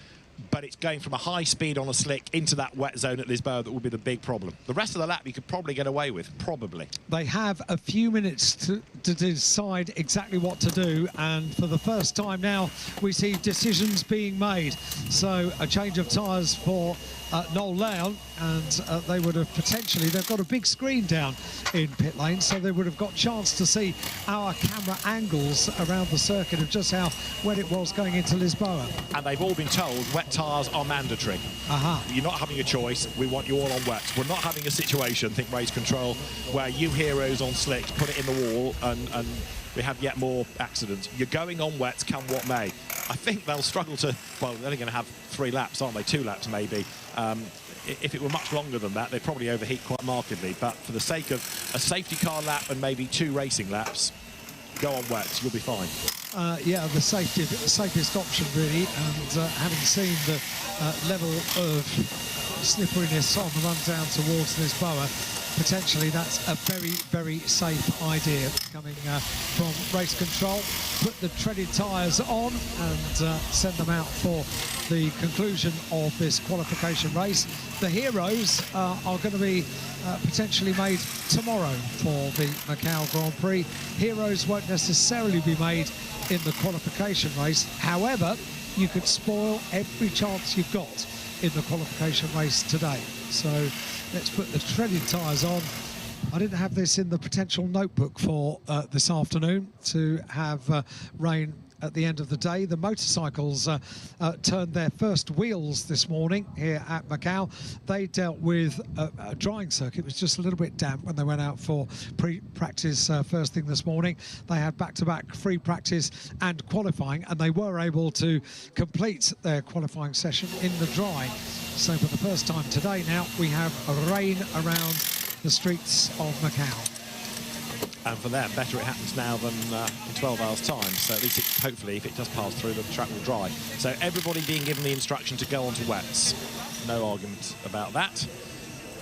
But it's going from a high speed on a slick into that wet zone at Lisboa that will be the big problem. The rest of the lap you could probably get away with, probably. They have a few minutes to decide exactly what to do, and for the first time now we see decisions being made. So a change of tyres for Noel Leon, and they would have potentially, they've got a big screen down in pit lane, so they would have got a chance to see our camera angles around the circuit of just how wet it was going into Lisboa. And they've all been told wet tyres are mandatory. You're not having a choice. We want you all on wets. We're not having a situation, think race control, where you heroes on slicks put it in the wall and we have yet more accidents. You're going on wets, come what may. I think they'll struggle to, well, they're only going to have 3 laps, aren't they? 2 laps maybe. If it were much longer than that, they'd probably overheat quite markedly. But for the sake of a safety car lap and maybe 2 racing laps, go on wets, you'll be fine. Yeah, the safest option really, and having seen the level of slipperiness on the run down towards Lisboa, potentially that's a very, very safe idea coming from race control. Put the treaded tyres on and send them out for the conclusion of this qualification race. The heroes are going to be potentially made tomorrow for the Macau Grand Prix. Heroes won't necessarily be made in the qualification race. However, you could spoil every chance you've got in the qualification race today. So let's put the treaded tyres on. I didn't have this in the potential notebook for this afternoon to have rain at the end of the day. The motorcycles turned their first wheels this morning here at Macau. They dealt with a drying circuit. It was just a little bit damp when they went out for pre-practice first thing this morning. They had back-to-back free practice and qualifying, and they were able to complete their qualifying session in the dry. So for the first time today now, we have rain around the streets of Macau. And for them, better it happens now than in 12 hours' time. So at least, hopefully, if it does pass through, the track will dry. So everybody being given the instruction to go onto wets. No argument about that.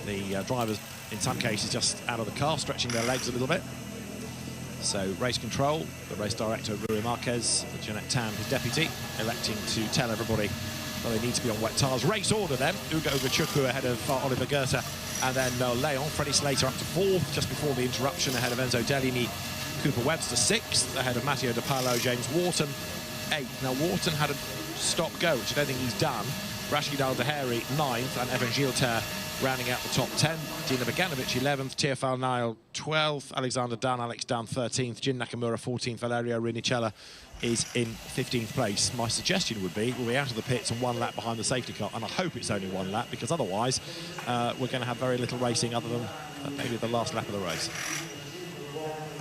The drivers, in some cases, just out of the car, stretching their legs a little bit. So race control, the race director, Rui Marquez, Jeanette Tan, his deputy, electing to tell everybody that they need to be on wet tyres. Race order then, Ugo Ogachukwu ahead of Oliver Goethe, and then Leon, Freddie Slater up to 4th, just before the interruption, ahead of Enzo Deligny, Cooper Webster 6th, ahead of Matteo De Paolo, James Wharton 8th. Now Wharton had a stop-go, which I don't think he's done. Rashid Al-Daheri 9th, and Evan Gilter rounding out the top 10. Dina Beganovic 11th, Teofil Nile 12th, Alexander Dunn, Alex Dunn 13th, Jin Nakamura 14th, Valerio Rinicella is in 15th place. My suggestion would be we'll be out of the pits and 1 lap behind the safety car, and I hope it's only 1 lap, because otherwise we're going to have very little racing other than maybe the last lap of the race.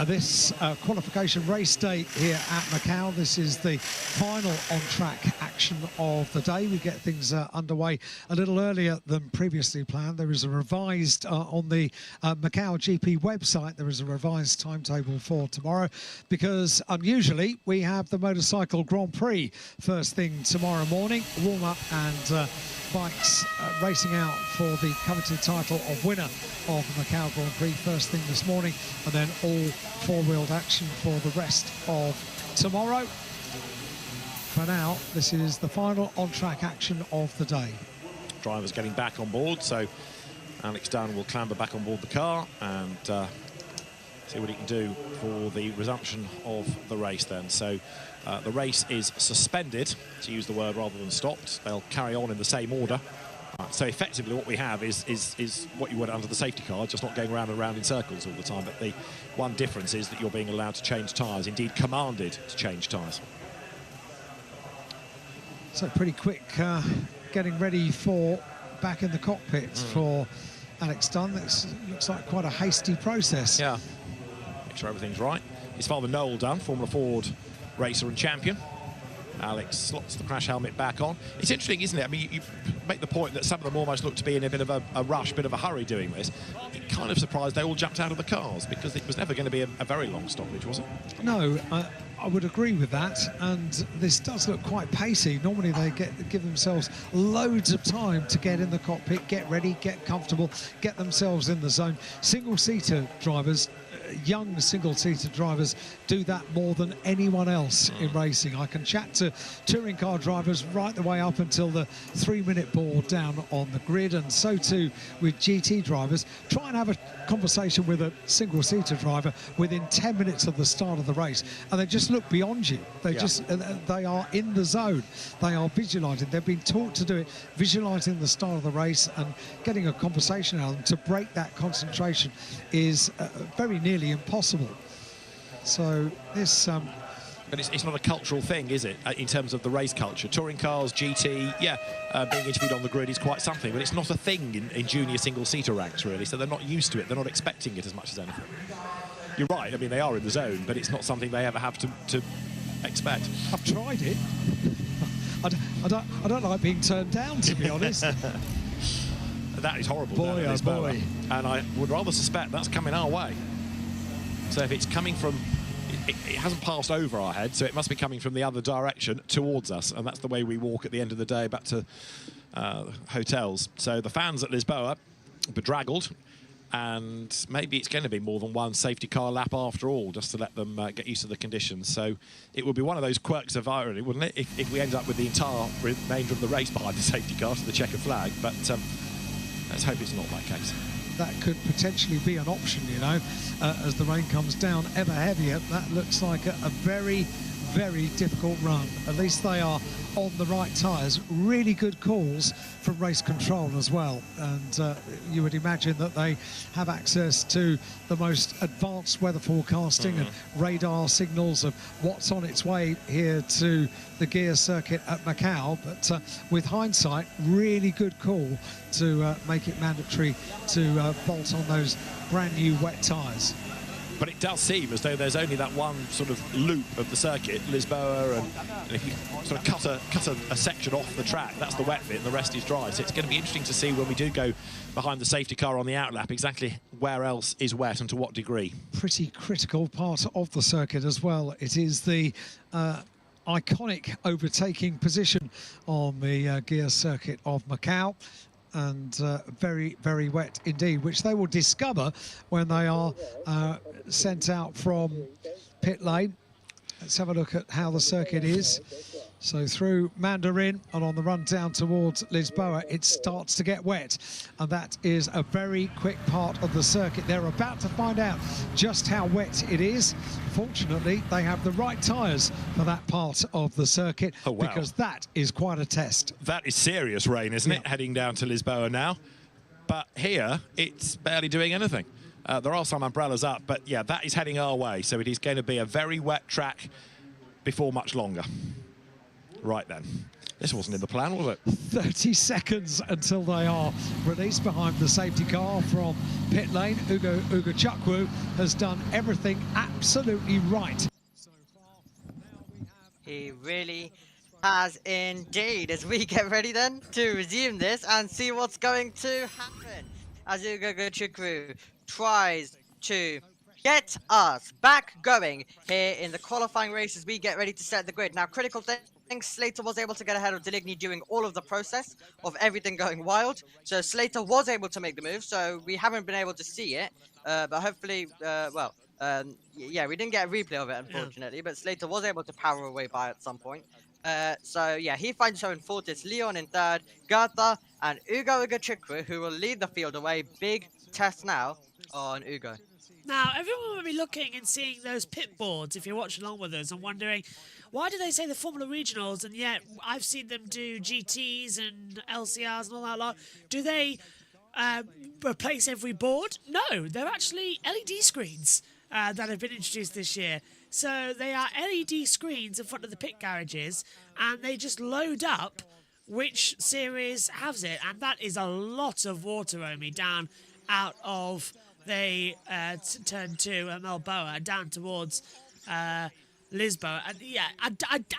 This qualification race day here at Macau, this is the final on-track action of the day. We get things underway a little earlier than previously planned. There is a revised, on the Macau GP website, there is a revised timetable for tomorrow, because unusually we have the Motorcycle Grand Prix first thing tomorrow morning, warm-up and bikes racing out for the coveted title of winner of the Macau Grand Prix first thing this morning, and then all four-wheeled action for the rest of tomorrow. For now, this is the final on-track action of the day. Drivers getting back on board, so Alex Dunn will clamber back on board the car and see what he can do for the resumption of the race then. So the race is suspended, to use the word rather than stopped. They'll carry on in the same order Right, so effectively what we have is what you would under the safety car, just not going round and round in circles all the time. But the one difference is that you're being allowed to change tyres, indeed commanded to change tyres. So pretty quick getting ready for back in the cockpit for Alex Dunn. It looks like quite a hasty process. Yeah, make sure everything's right. His father Noel Dunn, Formula Ford racer and champion. Alex slots the crash helmet back on. It's interesting, isn't it? I mean, you make the point that some of them almost look to be in a bit of a rush, bit of a hurry doing this. It kind of surprised they all jumped out of the cars because it was never going to be a very long stoppage, was it? No, I would agree with that, and this does look quite pacey. Normally they give themselves loads of time to get in the cockpit, get ready, get comfortable, get themselves in the zone. Single-seater drivers, young single-seater drivers, do that more than anyone else in racing. I can chat to touring car drivers right the way up until the 3-minute board down on the grid, and so too with GT drivers. Try and have a conversation with a single-seater driver within 10 minutes of the start of the race, and they just look beyond you. They they are in the zone. They are visualising. They've been taught to do it, visualising the start of the race and getting a conversation out of them. To break that concentration is very nearly impossible. So this... But it's not a cultural thing, is it, in terms of the race culture? Touring cars, GT, being interviewed on the grid is quite something, but it's not a thing in junior single-seater ranks, really, so they're not used to it. They're not expecting it as much as anything. You're right, I mean, they are in the zone, but it's not something they ever have to expect. I've tried it. I don't like being turned down, to be honest. That is horrible. Boy, oh boy. And I would rather suspect that's coming our way. So if it's coming from... It hasn't passed over our head, so it must be coming from the other direction towards us, and that's the way we walk at the end of the day back to hotels. So the fans at Lisboa, bedraggled, and maybe it's going to be more than one safety car lap after all, just to let them get used to the conditions. So it would be one of those quirks of irony, wouldn't it, if we end up with the entire remainder of the race behind the safety car to the checkered flag, but let's hope it's not that case. That could potentially be an option, you know, as the rain comes down ever heavier. That looks like a very, very difficult run. At least they are on the right tyres. Really good calls from race control as well. And you would imagine that they have access to the most advanced weather forecasting and radar signals of what's on its way here to the gear circuit at Macau. But with hindsight, really good call to make it mandatory to bolt on those brand new wet tyres. But it does seem as though there's only that one sort of loop of the circuit, Lisboa, and if you sort of cut a section off the track, that's the wet bit and the rest is dry. So it's going to be interesting to see when we do go behind the safety car on the outlap exactly where else is wet and to what degree. Pretty critical part of the circuit as well. It is the iconic overtaking position on the gear circuit of Macau. And very, very wet indeed, which they will discover when they are sent out from pit lane. Let's have a look at how the circuit is. So through Mandarin and on the run down towards Lisboa, it starts to get wet. And that is a very quick part of the circuit. They're about to find out just how wet it is. Fortunately, they have the right tyres for that part of the circuit, because that is quite a test. That is serious rain, isn't it, heading down to Lisboa now? But here, it's barely doing anything. There are some umbrellas up, but yeah, that is heading our way. So it is going to be a very wet track before much longer. Right then. This wasn't in the plan, was it? 30 seconds until they are released behind the safety car from pit lane. Ugo Chukwu has done everything absolutely right. He really has indeed, as we get ready then to resume this and see what's going to happen as Ugo Chukwu tries to get us back going here in the qualifying race as we get ready to set the grid. Now, critical thing, Slater was able to get ahead of Deligny during all of the process of everything going wild. So Slater was able to make the move, so we haven't been able to see it. But hopefully, yeah, we didn't get a replay of it, unfortunately. But Slater was able to power away by at some point. So yeah, he finds her in fourth. It's Leon in third, Gertha and Ugo Chukwu, who will lead the field away. Big test now on Ugo. Now, everyone will be looking and seeing those pit boards if you're watching along with us and wondering, why do they say the Formula Regionals, and yet I've seen them do GTs and LCRs and all that lot? Do they replace every board? No, they're actually LED screens that have been introduced this year. So they are LED screens in front of the pit garages, and they just load up which series has it, and that is a lot of water, Omi, down out of the turn 2 at Melboa down towards Lisboa. And yeah,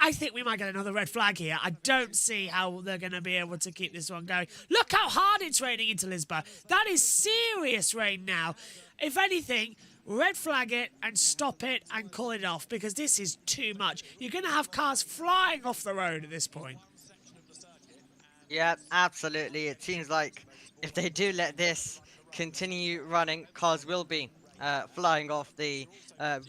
I think we might get another red flag here. I don't see how they're going to be able to keep this one going. Look how hard it's raining into Lisboa. That is serious rain now. If anything, red flag it and stop it and call it off, because this is too much. You're going to have cars flying off the road at this point. Yeah, absolutely. It seems like if they do let this continue running, cars will be flying off the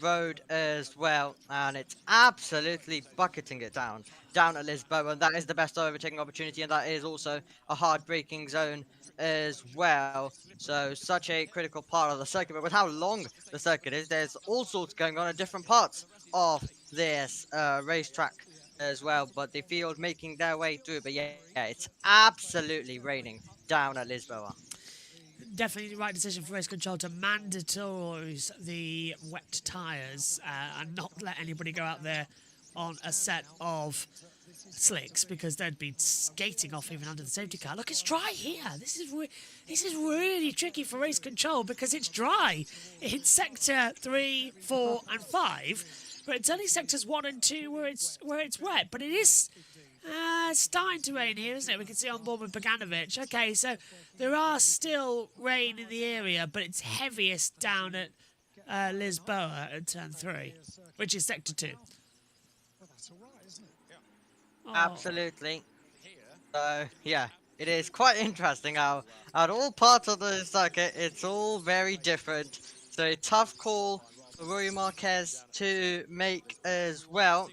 road as well, and it's absolutely bucketing it down at Lisboa, and that is the best overtaking opportunity, and that is also a hard braking zone as well. So such a critical part of the circuit, but with how long the circuit is, there's all sorts going on at different parts of this racetrack as well, but the field making their way through. But yeah, it's absolutely raining down at Lisboa. Definitely the right decision for race control to mandatorise the wet tyres and not let anybody go out there on a set of slicks, because they'd be skating off even under the safety car. Look, it's dry here. This is really tricky for race control because it's dry in sector 3, 4 and 5. But it's only sectors 1 and 2 where it's wet. But it is starting to rain here, isn't it? We can see on board with Bogdanovic. Okay, so there are still rain in the area, but it's heaviest down at Lisboa at turn 3, which is sector 2. Oh. Absolutely. So yeah, it is quite interesting how at all parts of the circuit it's all very different. So a tough call for Rui Marquez to make as well.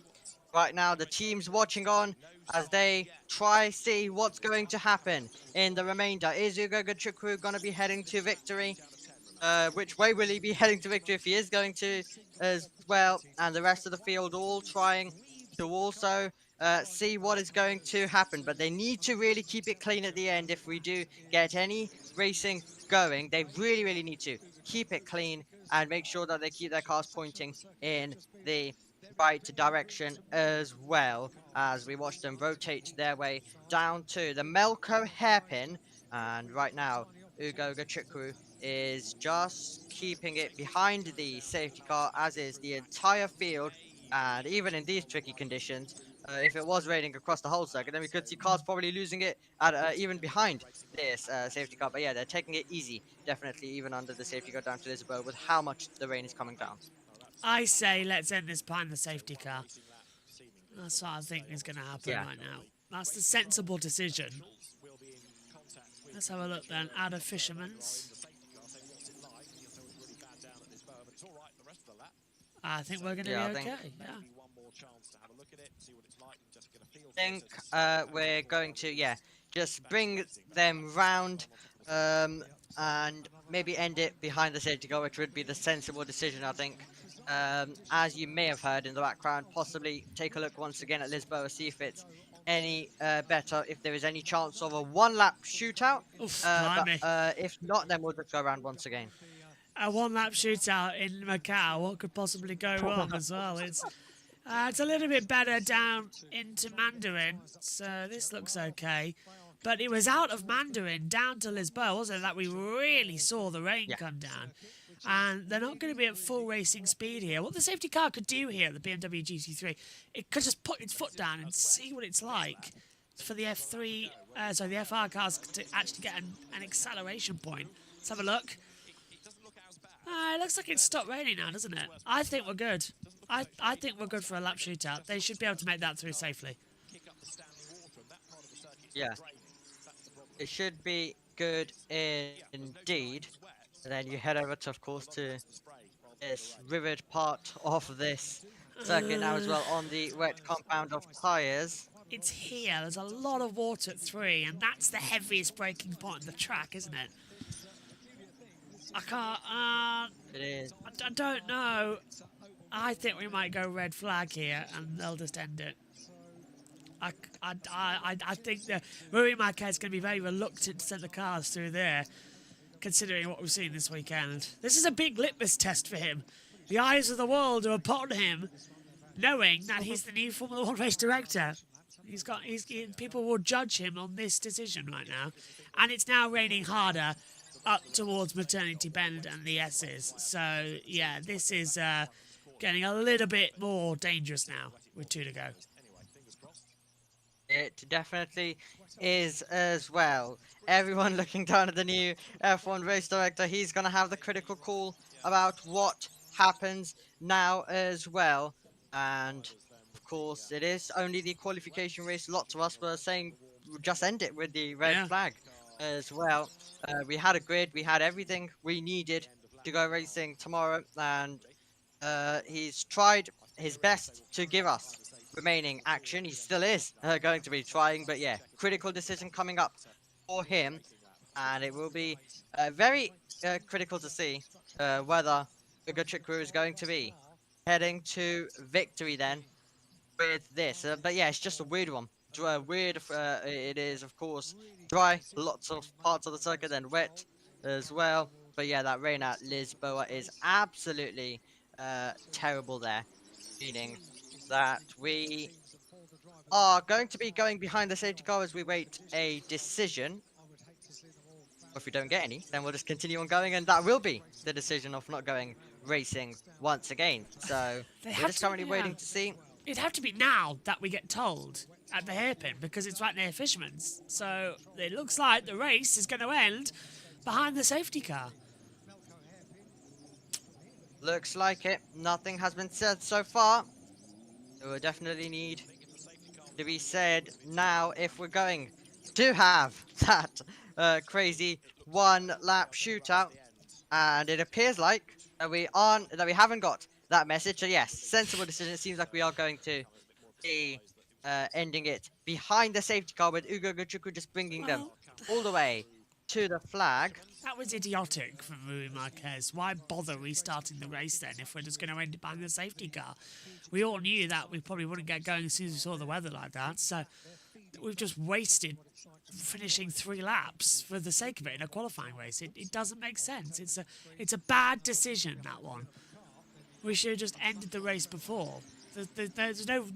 Right now the team's watching on as they try see what's going to happen in the remainder. Is Ugo Gachukwu going to be heading to victory? Which way will he be heading to victory if he is going to as well? And the rest of the field all trying to also see what is going to happen. But they need to really keep it clean at the end if we do get any racing going. They really need to keep it clean and make sure that they keep their cars pointing in the right direction as well, as we watch them rotate their way down to the Melco hairpin. And right now Ugo Gachukwu is just keeping it behind the safety car, as is the entire field. And even in these tricky conditions, if it was raining across the whole circuit, then we could see cars probably losing it at even behind this safety car. But yeah, they're taking it easy, definitely, even under the safety car down to Lisboa, with how much the rain is coming down. I say let's end this behind the safety car. That's what I think is going to happen right now. That's the sensible decision. Let's have a look then. Out of Fisherman's. I think we're going to be okay. I think we're going to, just bring them round and maybe end it behind the safety car, which would be the sensible decision, I think. As you may have heard in the background, possibly take a look once again at Lisboa, see if it's any better, if there is any chance of a one-lap shootout. Oof, if not, then we'll just go around once again. A one-lap shootout in Macau, what could possibly go wrong as well? It's a little bit better down into Mandarin, so this looks okay. But it was out of Mandarin down to Lisboa, wasn't it, that we really saw the rain come down. And they're not going to be at full racing speed here. What the safety car could do here, the BMW GT3, it could just put its foot down and see what it's like for the the FR cars to actually get an acceleration point. Let's have a look. It looks like it's stopped raining now, doesn't it? I think we're good. I think we're good for a lap shootout. They should be able to make that through safely. Yeah. It should be good indeed. And then you head over to, of course, to this rivered part of this circuit now as well, on the wet compound of tyres. It's here. There's a lot of water at 3, and that's the heaviest braking point of the track, isn't it? I can't... It is. I don't know. I think we might go red flag here, and they'll just end it. I think that Rui Marquez is going to be very reluctant to send the cars through there, considering what we've seen this weekend. This is a big litmus test for him. The eyes of the world are upon him, knowing that he's the new Formula One race director. People will judge him on this decision right now, and it's now raining harder up towards Maternity Bend and the S's. So yeah, this is getting a little bit more dangerous now with 2 to go. It definitely is as well. Everyone looking down at the new F1 race director, he's going to have the critical call about what happens now as well. And of course, it is only the qualification race. Lots of us were saying just end it with the red flag as well. We had a grid, we had everything we needed to go racing tomorrow, and he's tried his best to give us remaining action. He still is going to be trying, but yeah, critical decision coming up for him, and it will be very critical to see whether the good trick crew is going to be heading to victory then with this. But yeah, it's just a weird one. It is, of course, dry, lots of parts of the circuit, then wet as well. But yeah, that rain at Lisboa is absolutely terrible there, meaning that we are going to be going behind the safety car as we wait a decision. If we don't get any, then we'll just continue on going, and that will be the decision of not going racing once again. So we're just currently waiting to see. It'd have to be now that we get told at the hairpin, because it's right near Fisherman's. So it looks like the race is going to end behind the safety car. Looks like it. Nothing has been said so far. It will definitely need to be said now if we're going to have that crazy 1 lap shootout. And it appears like that we haven't got that message. So yes, sensible decision. It seems like we are going to be ending it behind the safety car, with Ugo Gachuku just bringing them all the way to the flag. That was idiotic from Rui Marquez. Why bother restarting the race then if we're just going to end it behind the safety car? We all knew that we probably wouldn't get going as soon as we saw the weather like that, so we've just wasted finishing 3 laps for the sake of it in a qualifying race. It doesn't make sense. It's a bad decision, that one. We should have just ended the race before. There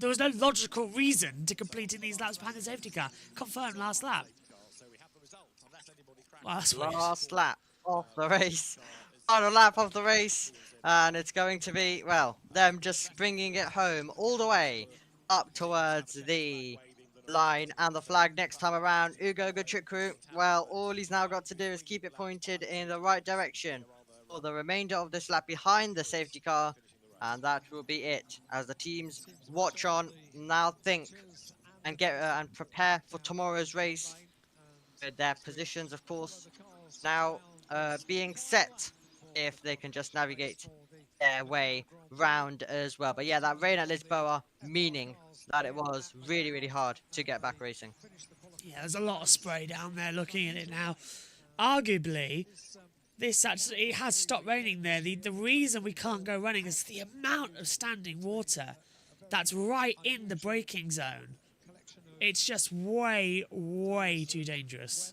was no logical reason to completing these laps behind the safety car. Confirmed last lap. Well, that's weird. Last lap of the race. Final lap of the race. And it's going to be, well, them just bringing it home all the way up towards the line and the flag next time around. Ugo Gachuku, well, all he's now got to do is keep it pointed in the right direction for the remainder of this lap behind the safety car. And that will be it, as the teams watch on, now think and get and prepare for tomorrow's race, with their positions, of course, now being set, if they can just navigate their way round as well. But yeah, that rain at Lisboa, meaning that it was really, really hard to get back racing. Yeah, there's a lot of spray down there looking at it now. Arguably, it has stopped raining there. The reason we can't go running is the amount of standing water that's right in the braking zone. It's just way, way too dangerous.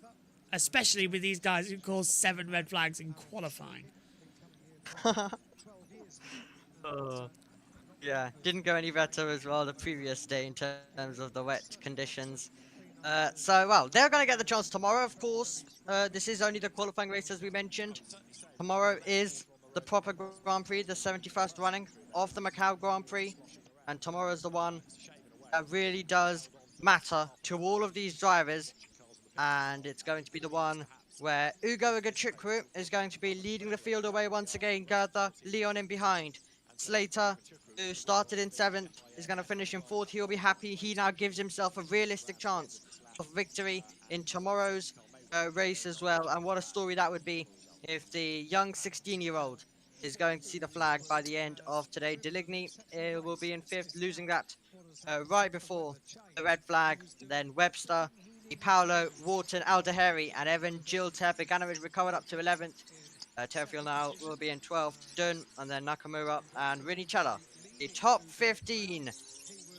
Especially with these guys who caused 7 red flags in qualifying. Yeah, didn't go any better as well the previous day in terms of the wet conditions. Well, they're going to get the chance tomorrow, of course. This is only the qualifying race, as we mentioned. Tomorrow is the proper Grand Prix, the 71st running of the Macau Grand Prix. And tomorrow is the one that really does matter to all of these drivers, and it's going to be the one where Ugo Gachuku is going to be leading the field away once again. Gertha, Leon in behind. Slater, who started in 7th, is going to finish in 4th. He'll be happy. He now gives himself a realistic chance of victory in tomorrow's race as well. And what a story that would be if the young 16-year-old is going to see the flag by the end of today. Deligny will be in 5th, losing that right before the red flag. Then Webster, Paolo, Wharton, Aldeheri, and Evan Gilter. Beganovic recovered up to 11th. Terfield now will be in 12th, Dun, and then Nakamura and Rinichella. The top 15.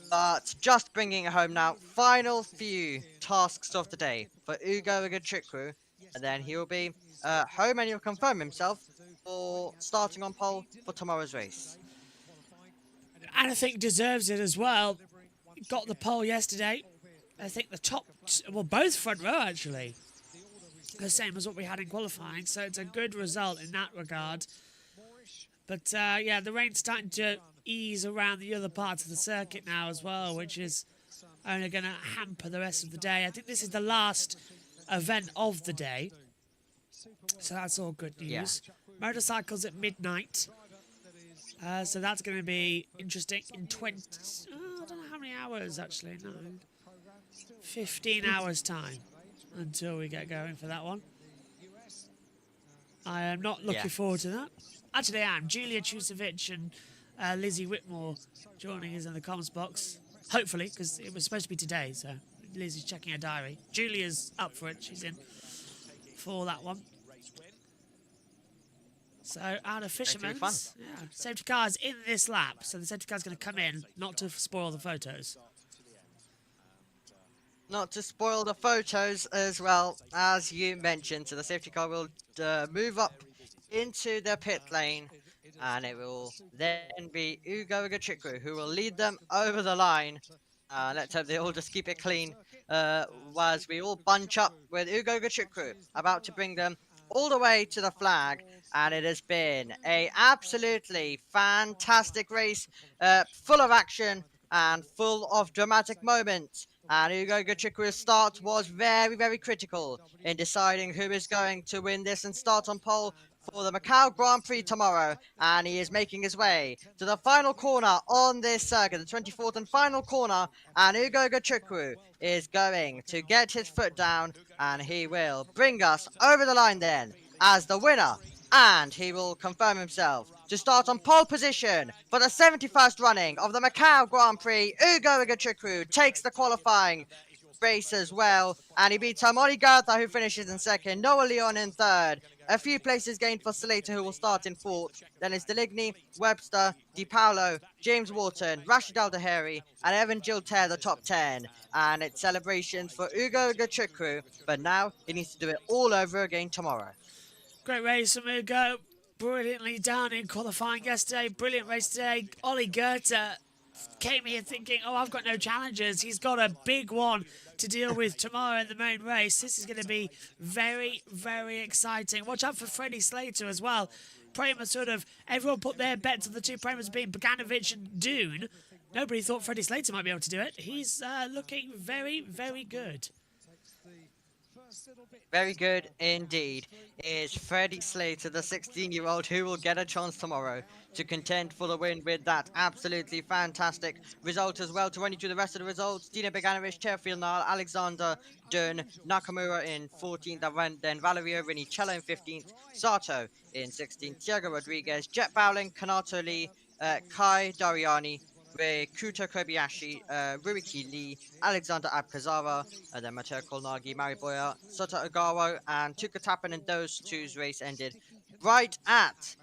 But just bringing it home now, final few tasks of the day for Ugo Agatrikwu, and then he'll be home and he'll confirm himself for starting on pole for tomorrow's race. And I think deserves it as well. Got the pole yesterday. I think the top, well, both front row actually, the same as what we had in qualifying. So it's a good result in that regard. But yeah, the rain's starting to ease around the other parts of the circuit now as well, which is only going to hamper the rest of the day. I think this is the last event of the day. So that's all good news. Yeah. Motorcycles at midnight. So that's going to be interesting in 20... I don't know how many hours, actually. No. 15 hours' time until we get going for that one. I am not looking forward to that. Actually, I am. Julia Chusovic and Lizzie Whitmore joining us in the comments box. Hopefully, because it was supposed to be today, so Lizzie's checking her diary. Julia's up for it. She's in for that one. So, out of Fisherman's, safety car's in this lap, so the safety car's going to come in, not to spoil the photos. Not to spoil the photos as well, as you mentioned, so the safety car will move up into the pit lane, and it will then be Ugo Agatrikwu who will lead them over the line. Let's hope they all just keep it clean as we all bunch up with Ugo Agatrikwu about to bring them all the way to the flag. And it has been a absolutely fantastic race, full of action and full of dramatic moments. And Ugo Agatrikwu's start was very, very critical in deciding who is going to win this and start on pole for the Macau Grand Prix tomorrow. And he is making his way to the final corner on this circuit, the 24th and final corner. And Ugo Agatrikwu is going to get his foot down, and he will bring us over the line then as the winner. And he will confirm himself to start on pole position for the 71st running of the Macau Grand Prix. Ugo Agatrikwu takes the qualifying race as well, and he beats Harmony Gartha, who finishes in second, Noah Leon in third. A few places gained for Slater, who will start in fourth. Then it's Deligny, Webster, Di Paolo, James Wharton, Rashid Al-Daheri, and Evan Giltaire, the top 10. And it's celebrations for Ugo Agatrikwu, but now he needs to do it all over again tomorrow. Great race from Ugo. Brilliantly done in qualifying yesterday. Brilliant race today. Ollie Goethe came here thinking, oh, I've got no challenges. He's got a big one to deal with tomorrow in the main race. This is going to be very, very exciting. Watch out for Freddie Slater as well. Prema everyone put their bets on the two Premas being Bogdanovic and Dune. Nobody thought Freddie Slater might be able to do it. He's looking very, very good. Very good indeed is Freddie Slater, the 16-year-old who will get a chance tomorrow to contend for the win with that absolutely fantastic result as well. To run you through the rest of the results, Dino Beganovic, Terfield Nile, Alexander Dern, Nakamura in 14th, then Valerio Rinichella in 15th, Sato in 16th, Thiago Rodriguez, Jet Bowling, Kanato Lee, Kai Dariani, Kuto Kobayashi, Ruiki Lee, Alexander Abkazara, and then Mateo Kolnagi, Mariboya, Sota Ogawa, and Tuka Tappen, and those two's race ended right at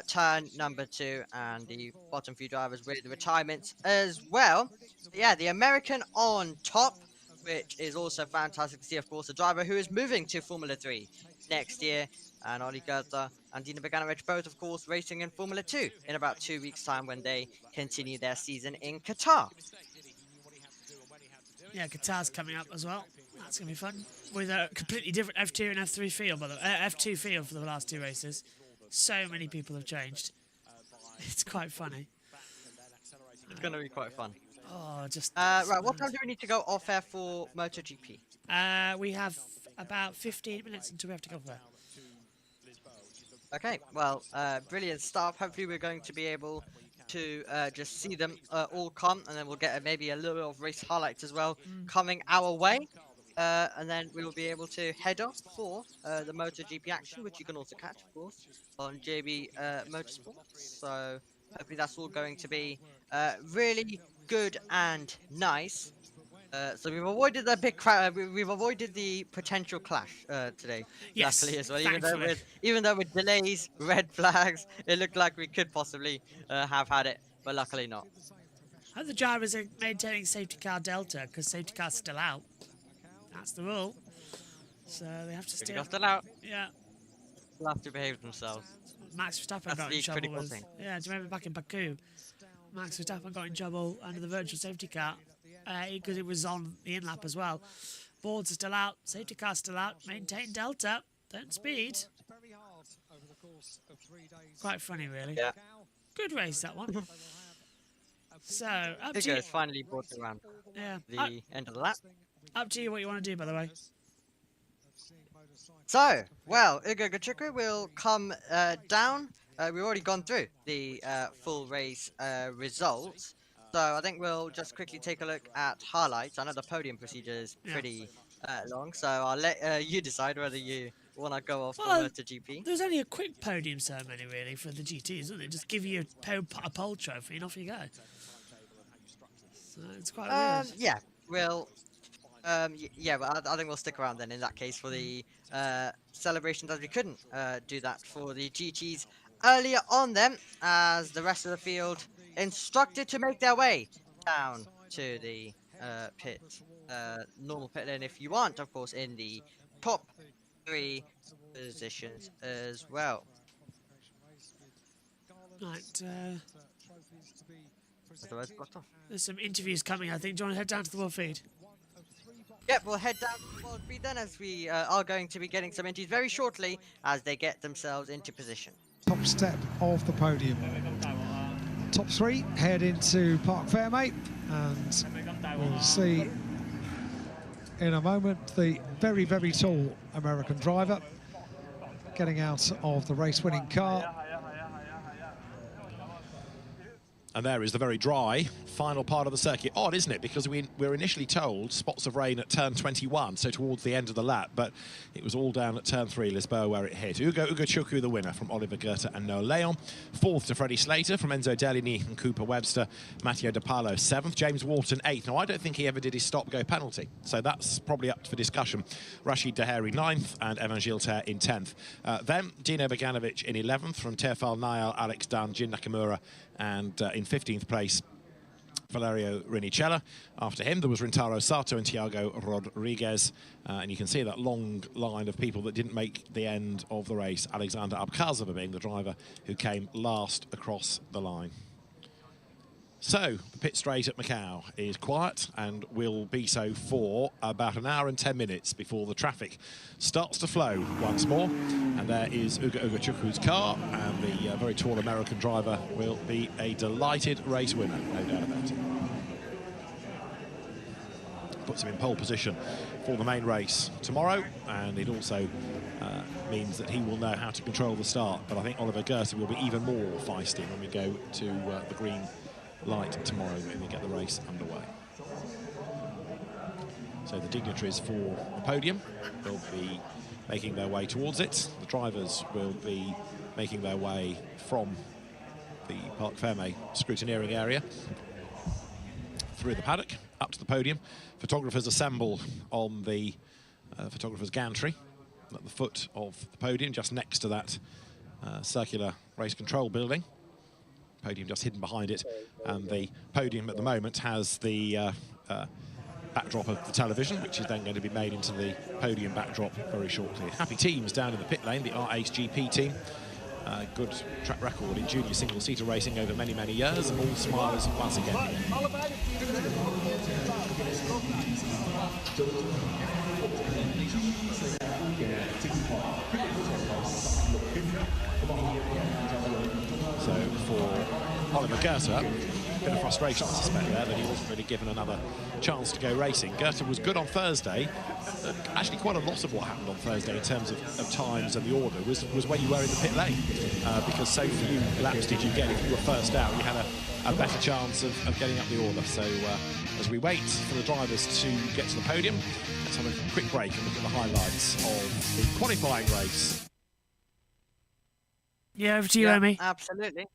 turn number 2, and the bottom few drivers with the retirements as well. Yeah, the American on top, which is also fantastic to see, of course, a driver who is moving to Formula 3 next year. And Ollie Goethe and Dino Beganovic both, of course, racing in Formula 2 in about 2 weeks' time when they continue their season in Qatar. Yeah, Qatar's coming up as well. That's going to be fun. With a completely different F2 and F3 field, by the way. F2 field for the last 2 races. So many people have changed. It's quite funny. It's going to be quite fun. Oh, just... right, what time do we need to go off air for MotoGP? We have about 15 minutes until we have to go off air. Okay, well, brilliant stuff. Hopefully we're going to be able to just see them all come, and then we'll get maybe a little bit of race highlights as well coming our way. And then we will be able to head off for the MotoGP action, which you can also catch, of course, on JB Motorsports. So hopefully that's all going to be really good and nice. So we've avoided the big crash. We've avoided the potential clash today. Yes, Luckily as well. thankfully. Even though with delays, red flags, it looked like we could possibly have had it, but luckily not. Hope the drivers are maintaining safety car delta because safety car's still out. That's the rule. So they have to If stay. you got still out, Yeah. they'll have to behave themselves. Max Verstappen That's got in the trouble critical with. thing. Yeah, do you remember back in Baku? Max Verstappen got in trouble under the virtual safety car because it was on the in lap as well. Boards are still out, safety car's still out. Maintain delta, don't speed. Quite funny, really. Yeah. Good race that one. So up to Hugo you. has finally brought it around Yeah. the end of the lap. Up to you what you want to do, by the way. So, well, Ugo Gachukwu will come down. We've already gone through the full race results. So I think we'll just quickly take a look at highlights. I know the podium procedure is pretty long, so I'll let you decide whether you want to go off Well, to GP. There's only a quick podium ceremony, really, for the GT, isn't it? Just give you a pole trophy and off you go. So it's quite weird. Yeah, we'll. Yeah, but I think we'll stick around then in that case for the celebrations, as we couldn't do that for the GTs earlier on then, as the rest of the field instructed to make their way down to the normal pit lane if you want, of course, in the top 3 positions as well. Right, Otherwise, blocked off. there's some interviews coming, I think. Do you want to head down to the world feed? Yep, we'll head down to the world feed then, as we are going to be getting some interviews very shortly as they get themselves into position. Top step of the podium. Top 3 head into Parc Fermé, and we'll see in a moment the very, very tall American driver getting out of the race-winning car. And there is the very dry final part of the circuit. Odd, isn't it? Because we were initially told spots of rain at turn 21, so towards the end of the lap, but it was all down at turn 3, Lisboa, where it hit. Ugo Chukwu, the winner, from Oliver Goethe and Noah Leon. 4th to Freddie Slater from Enzo Deligny and Cooper Webster. Matteo De Palo, 7th. James Wharton, 8th. Now, I don't think he ever did his stop-go penalty, so that's probably up for discussion. Rashid Daheri, 9th, and Evan Gilter in 10th. Then Dino Beganovic in 11th from Tefal Niall, Alex Dunn, Jin Nakamura, and in 15th place, Valerio Rinicella. After him, there was Rintaro Sato and Thiago Rodriguez. And you can see that long line of people that didn't make the end of the race. Alexander Abkhazova being the driver who came last across the line. So, the pit straight at Macau is quiet and will be so for about an hour and 10 minutes before the traffic starts to flow once more. And there is Ugo Chukwu's car, and the very tall American driver will be a delighted race winner, no doubt about it. Puts him in pole position for the main race tomorrow, and it also means that he will know how to control the start. But I think Oliver Goethe will be even more feisty when we go to the green light tomorrow when we get the race underway. So the dignitaries for the podium will be making their way towards it. The drivers will be making their way from the Parc Fermé scrutineering area through the paddock up to the podium. Photographers assemble on the photographer's gantry at the foot of the podium, just next to that circular race control building. Podium just hidden behind it, and the podium at the moment has the backdrop of the television, which is then going to be made into the podium backdrop very shortly. Happy teams down in the pit lane, the R8 GP team. Good track record in junior single-seater racing over many, many years, and all smilers once again. So for Oliver Goethe, a bit of frustration, I suspect, there, that he wasn't really given another chance to go racing. Goethe was good on Thursday. Actually, quite a lot of what happened on Thursday in terms of times and the order was where you were in the pit lane, because so few laps did you get. If you were first out, you had a better chance of getting up the order. So as we wait for the drivers to get to the podium, let's have a quick break and look at the highlights of the qualifying race. Yeah, over to you, Amy. Absolutely.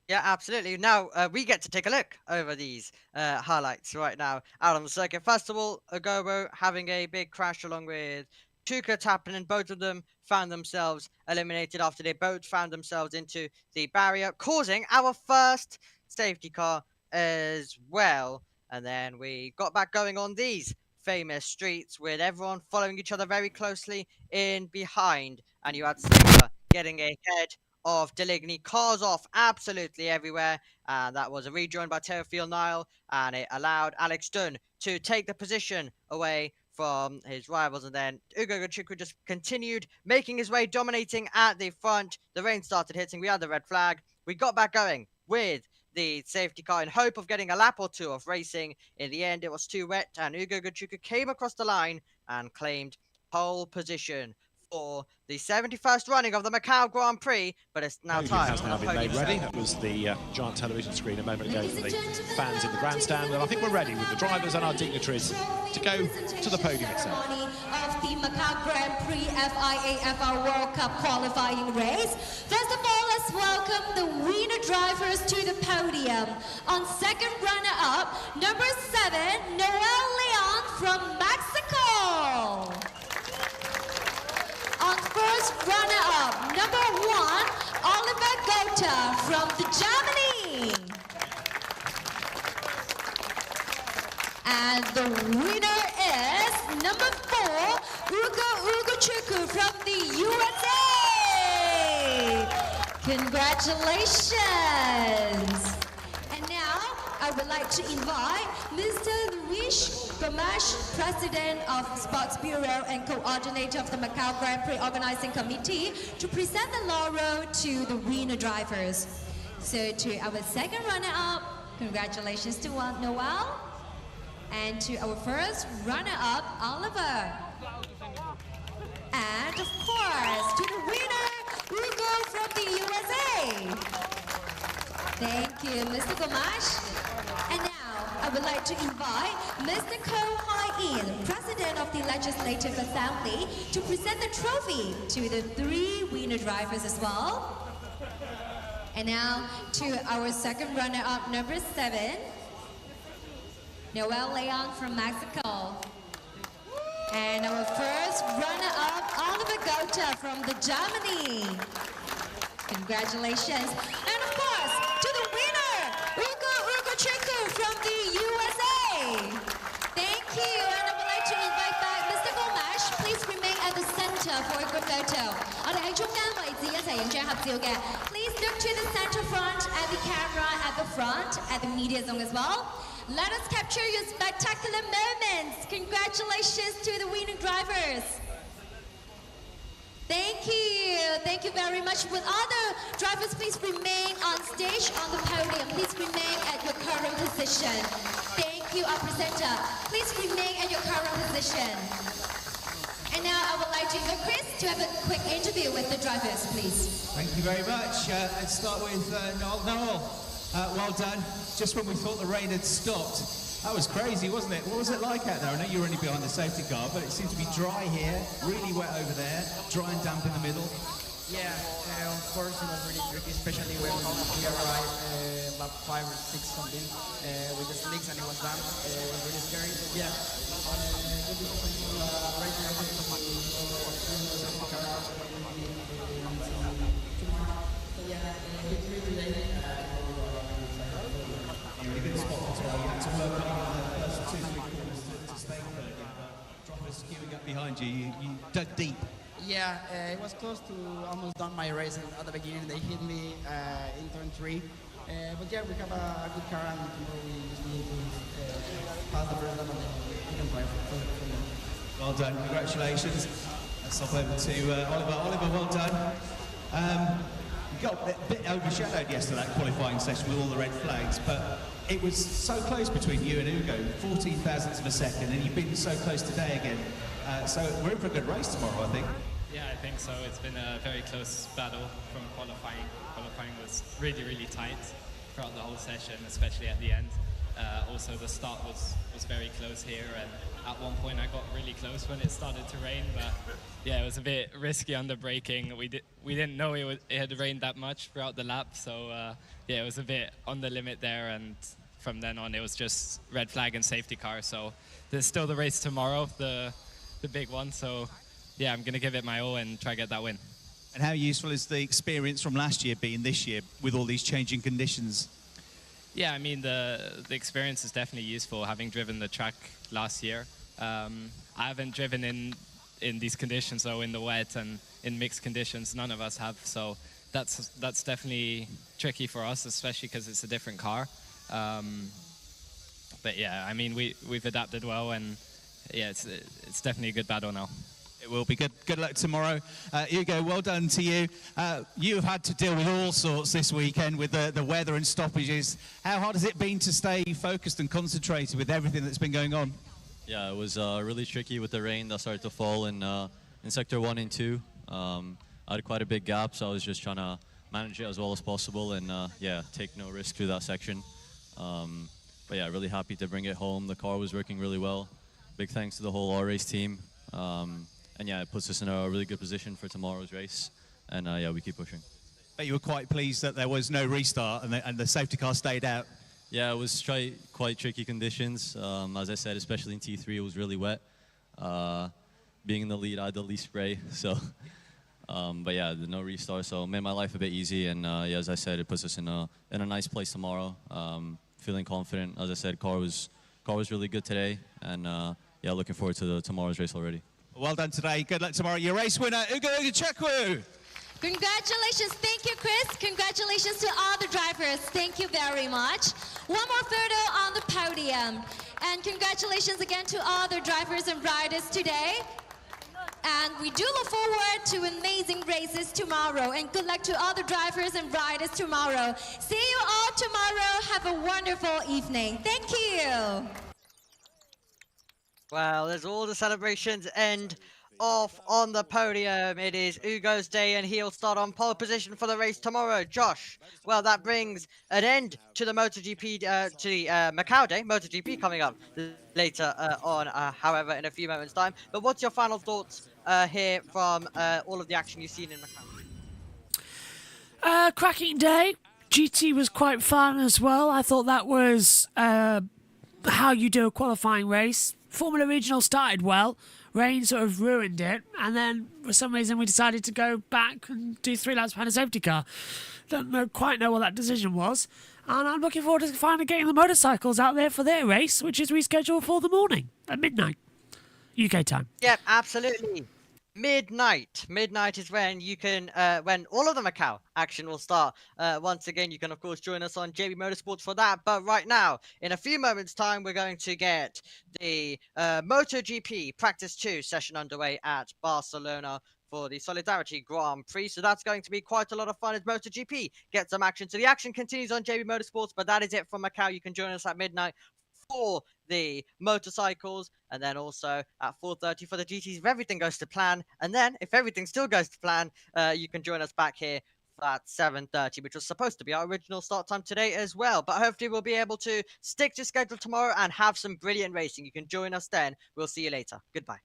Yeah, absolutely. Now we get to take a look over these highlights right now out on the circuit. First of all, Agobo having a big crash along with Chuka Tappinen. Both of them found themselves eliminated after they both found themselves into the barrier, causing our first safety car as well. And then we got back going on these famous streets with everyone following each other very closely in behind. And you had Slinger getting ahead of Deligny, cars off absolutely everywhere, and that was a rejoin by Teofil Nile, and it allowed Alex Dunn to take the position away from his rivals, and then Ugo Gachuku just continued making his way, dominating at the front. The rain started hitting, we had the red flag, we got back going with the safety car in hope of getting a lap or two of racing. In the end, it was too wet, and Ugo Gachuku came across the line and claimed pole position for the 71st running of the Macau Grand Prix, but it's now Podium time has now for been made podium ready. set. That was the giant television screen a moment ago for the fans in the grandstand. And I think we're ready with the drivers and our dignitaries to go to the podium itself. Of the Macau Grand Prix FIA FR World Cup qualifying race. First of all, let's welcome the winner drivers to the podium. On second runner-up, number 7, Noel Leon from Mexico. On first runner-up, number 1, Oliver Gotha from Germany. And the winner is number 4, Ugo Chuku from the USA. Congratulations. And now I would like to invite Mr. Luis Gomes, President of Sports Bureau and coordinator of the Macau Grand Prix Organizing Committee, to present the laurel to the winner drivers. So to our second runner-up, congratulations to Noel. And to our first runner-up, Oliver. And of course, to the winner, Ugo from the USA. Thank you, Mr. Gomes. And now, I would like to invite Mr. Ko Hai-in, President of the Legislative Assembly, to present the trophy to the 3 winner drivers as well. And now, to our second runner-up, number 7, Noel Leon from Mexico. And our first runner-up, Oliver Gotha from Germany. Congratulations. And of course, to the winner, Ugo Chuku from the USA. Thank you. And I would like to invite back Mr. Gomes. Please remain at the center for a group photo. 我哋喺中間位置一齊影張合照嘅。Please look to the center front, at the camera, at the front, at the media zone as well. Let us capture your spectacular moments. Congratulations to the winning drivers. Thank you. Thank you very much. Will other drivers please remain on stage on the podium? Please remain at your current position. Thank you, our presenter. Please remain at your current position. And now I would like to invite Chris to have a quick interview with the drivers, please. Thank you very much. Let's start with Noel. Noel, well done. Just when we thought the rain had stopped, that was crazy, wasn't it? What was it like out there? I know you were only behind the safety car, but it seemed to be dry here, really wet over there, dry and damp in the middle. Yeah, of course it was really tricky, especially when we arrived about 5 or 6 something with the slicks and it was damp. It was really scary, but yeah. You're in a good spot as well. You had to work on the first 2-3 corners to stay third. Drivers queuing up behind you. You dug deep. Yeah, it was close to almost done my race at the beginning. They hit me in turn 3. But yeah, we have a good car and we just need to pass the first lap and then we can drive from there. Well done. Congratulations. Let's hop over to Oliver. Oliver, well done. You got a bit overshadowed yesterday, that qualifying session with all the red flags, but it was so close between you and Ugo, 14 thousandths of a second, and you've been so close today again. So we're in for a good race tomorrow, I think. Yeah, I think so. It's been a very close battle from qualifying. Qualifying was really, really tight throughout the whole session, especially at the end. Also, the start was very close here, and at one point I got really close when it started to rain. But yeah, it was a bit risky under braking. We didn't know it had rained that much throughout the lap, so yeah, it was a bit on the limit there. And from then on, it was just red flag and safety car. So there's still the race tomorrow, the big one. So yeah, I'm gonna give it my all and try to get that win. And how useful is the experience from last year being this year with all these changing conditions? Yeah, I mean, the experience is definitely useful, having driven the track last year. I haven't driven in these conditions, though, in the wet and in mixed conditions. None of us have, so that's definitely tricky for us, especially because it's a different car. But yeah, I mean, we've adapted well, and yeah, it's definitely a good battle now. It will be good. Good luck tomorrow. Hugo, well done to you. You have had to deal with all sorts this weekend with the weather and stoppages. How hard has it been to stay focused and concentrated with everything that's been going on? Yeah, it was really tricky with the rain that started to fall in sector 1 and 2. I had quite a big gap, so I was just trying to manage it as well as possible and yeah, take no risk through that section. But yeah, really happy to bring it home. The car was working really well. Big thanks to the whole R-Race team. And yeah, it puts us in a really good position for tomorrow's race. And yeah, we keep pushing. But you were quite pleased that there was no restart and the safety car stayed out. Yeah, it was quite tricky conditions. As I said, especially in T3, it was really wet. Being in the lead, I had the least spray. So, but yeah, no restart, so it made my life a bit easy. And yeah, as I said, it puts us in a nice place tomorrow. Feeling confident. As I said, car was really good today. And yeah, looking forward to tomorrow's race already. Well done today. Good luck tomorrow. Your race winner, Ugo Chekwu. Congratulations. Thank you, Chris. Congratulations to all the drivers. Thank you very much. One more photo on the podium. And congratulations again to all the drivers and riders today. And we do look forward to amazing races tomorrow. And good luck to all the drivers and riders tomorrow. See you all tomorrow. Have a wonderful evening. Thank you. Well, as all the celebrations end off on the podium, it is Ugo's day and he'll start on pole position for the race tomorrow. Josh, well, that brings an end to the MotoGP, to the Macau day. MotoGP coming up later on, however, in a few moments' time. But what's your final thoughts here from all of the action you've seen in Macau? Cracking day. GT was quite fun as well. I thought that was how you do a qualifying race. Formula Regional started well. Rain sort of ruined it. And then, for some reason, we decided to go back and do 3 laps behind a safety car. Don't quite know what that decision was. And I'm looking forward to finally getting the motorcycles out there for their race, which is rescheduled for the morning at midnight. UK time. Yep, absolutely. Midnight. Midnight is when you can, when all of the Macau action will start. Once again, you can of course join us on JB Motorsports for that. But right now, in a few moments' time, we're going to get the MotoGP Practice 2 session underway at Barcelona for the Solidarity Grand Prix. So that's going to be quite a lot of fun as MotoGP gets some action. So the action continues on JB Motorsports, but that is it from Macau. You can join us at midnight for the motorcycles, and then also at 4:30 for the GTs if everything goes to plan. And then if everything still goes to plan, you can join us back here at 7:30, which was supposed to be our original start time today as well. But hopefully we'll be able to stick to schedule tomorrow and have some brilliant racing. You can join us then. We'll see you later. Goodbye.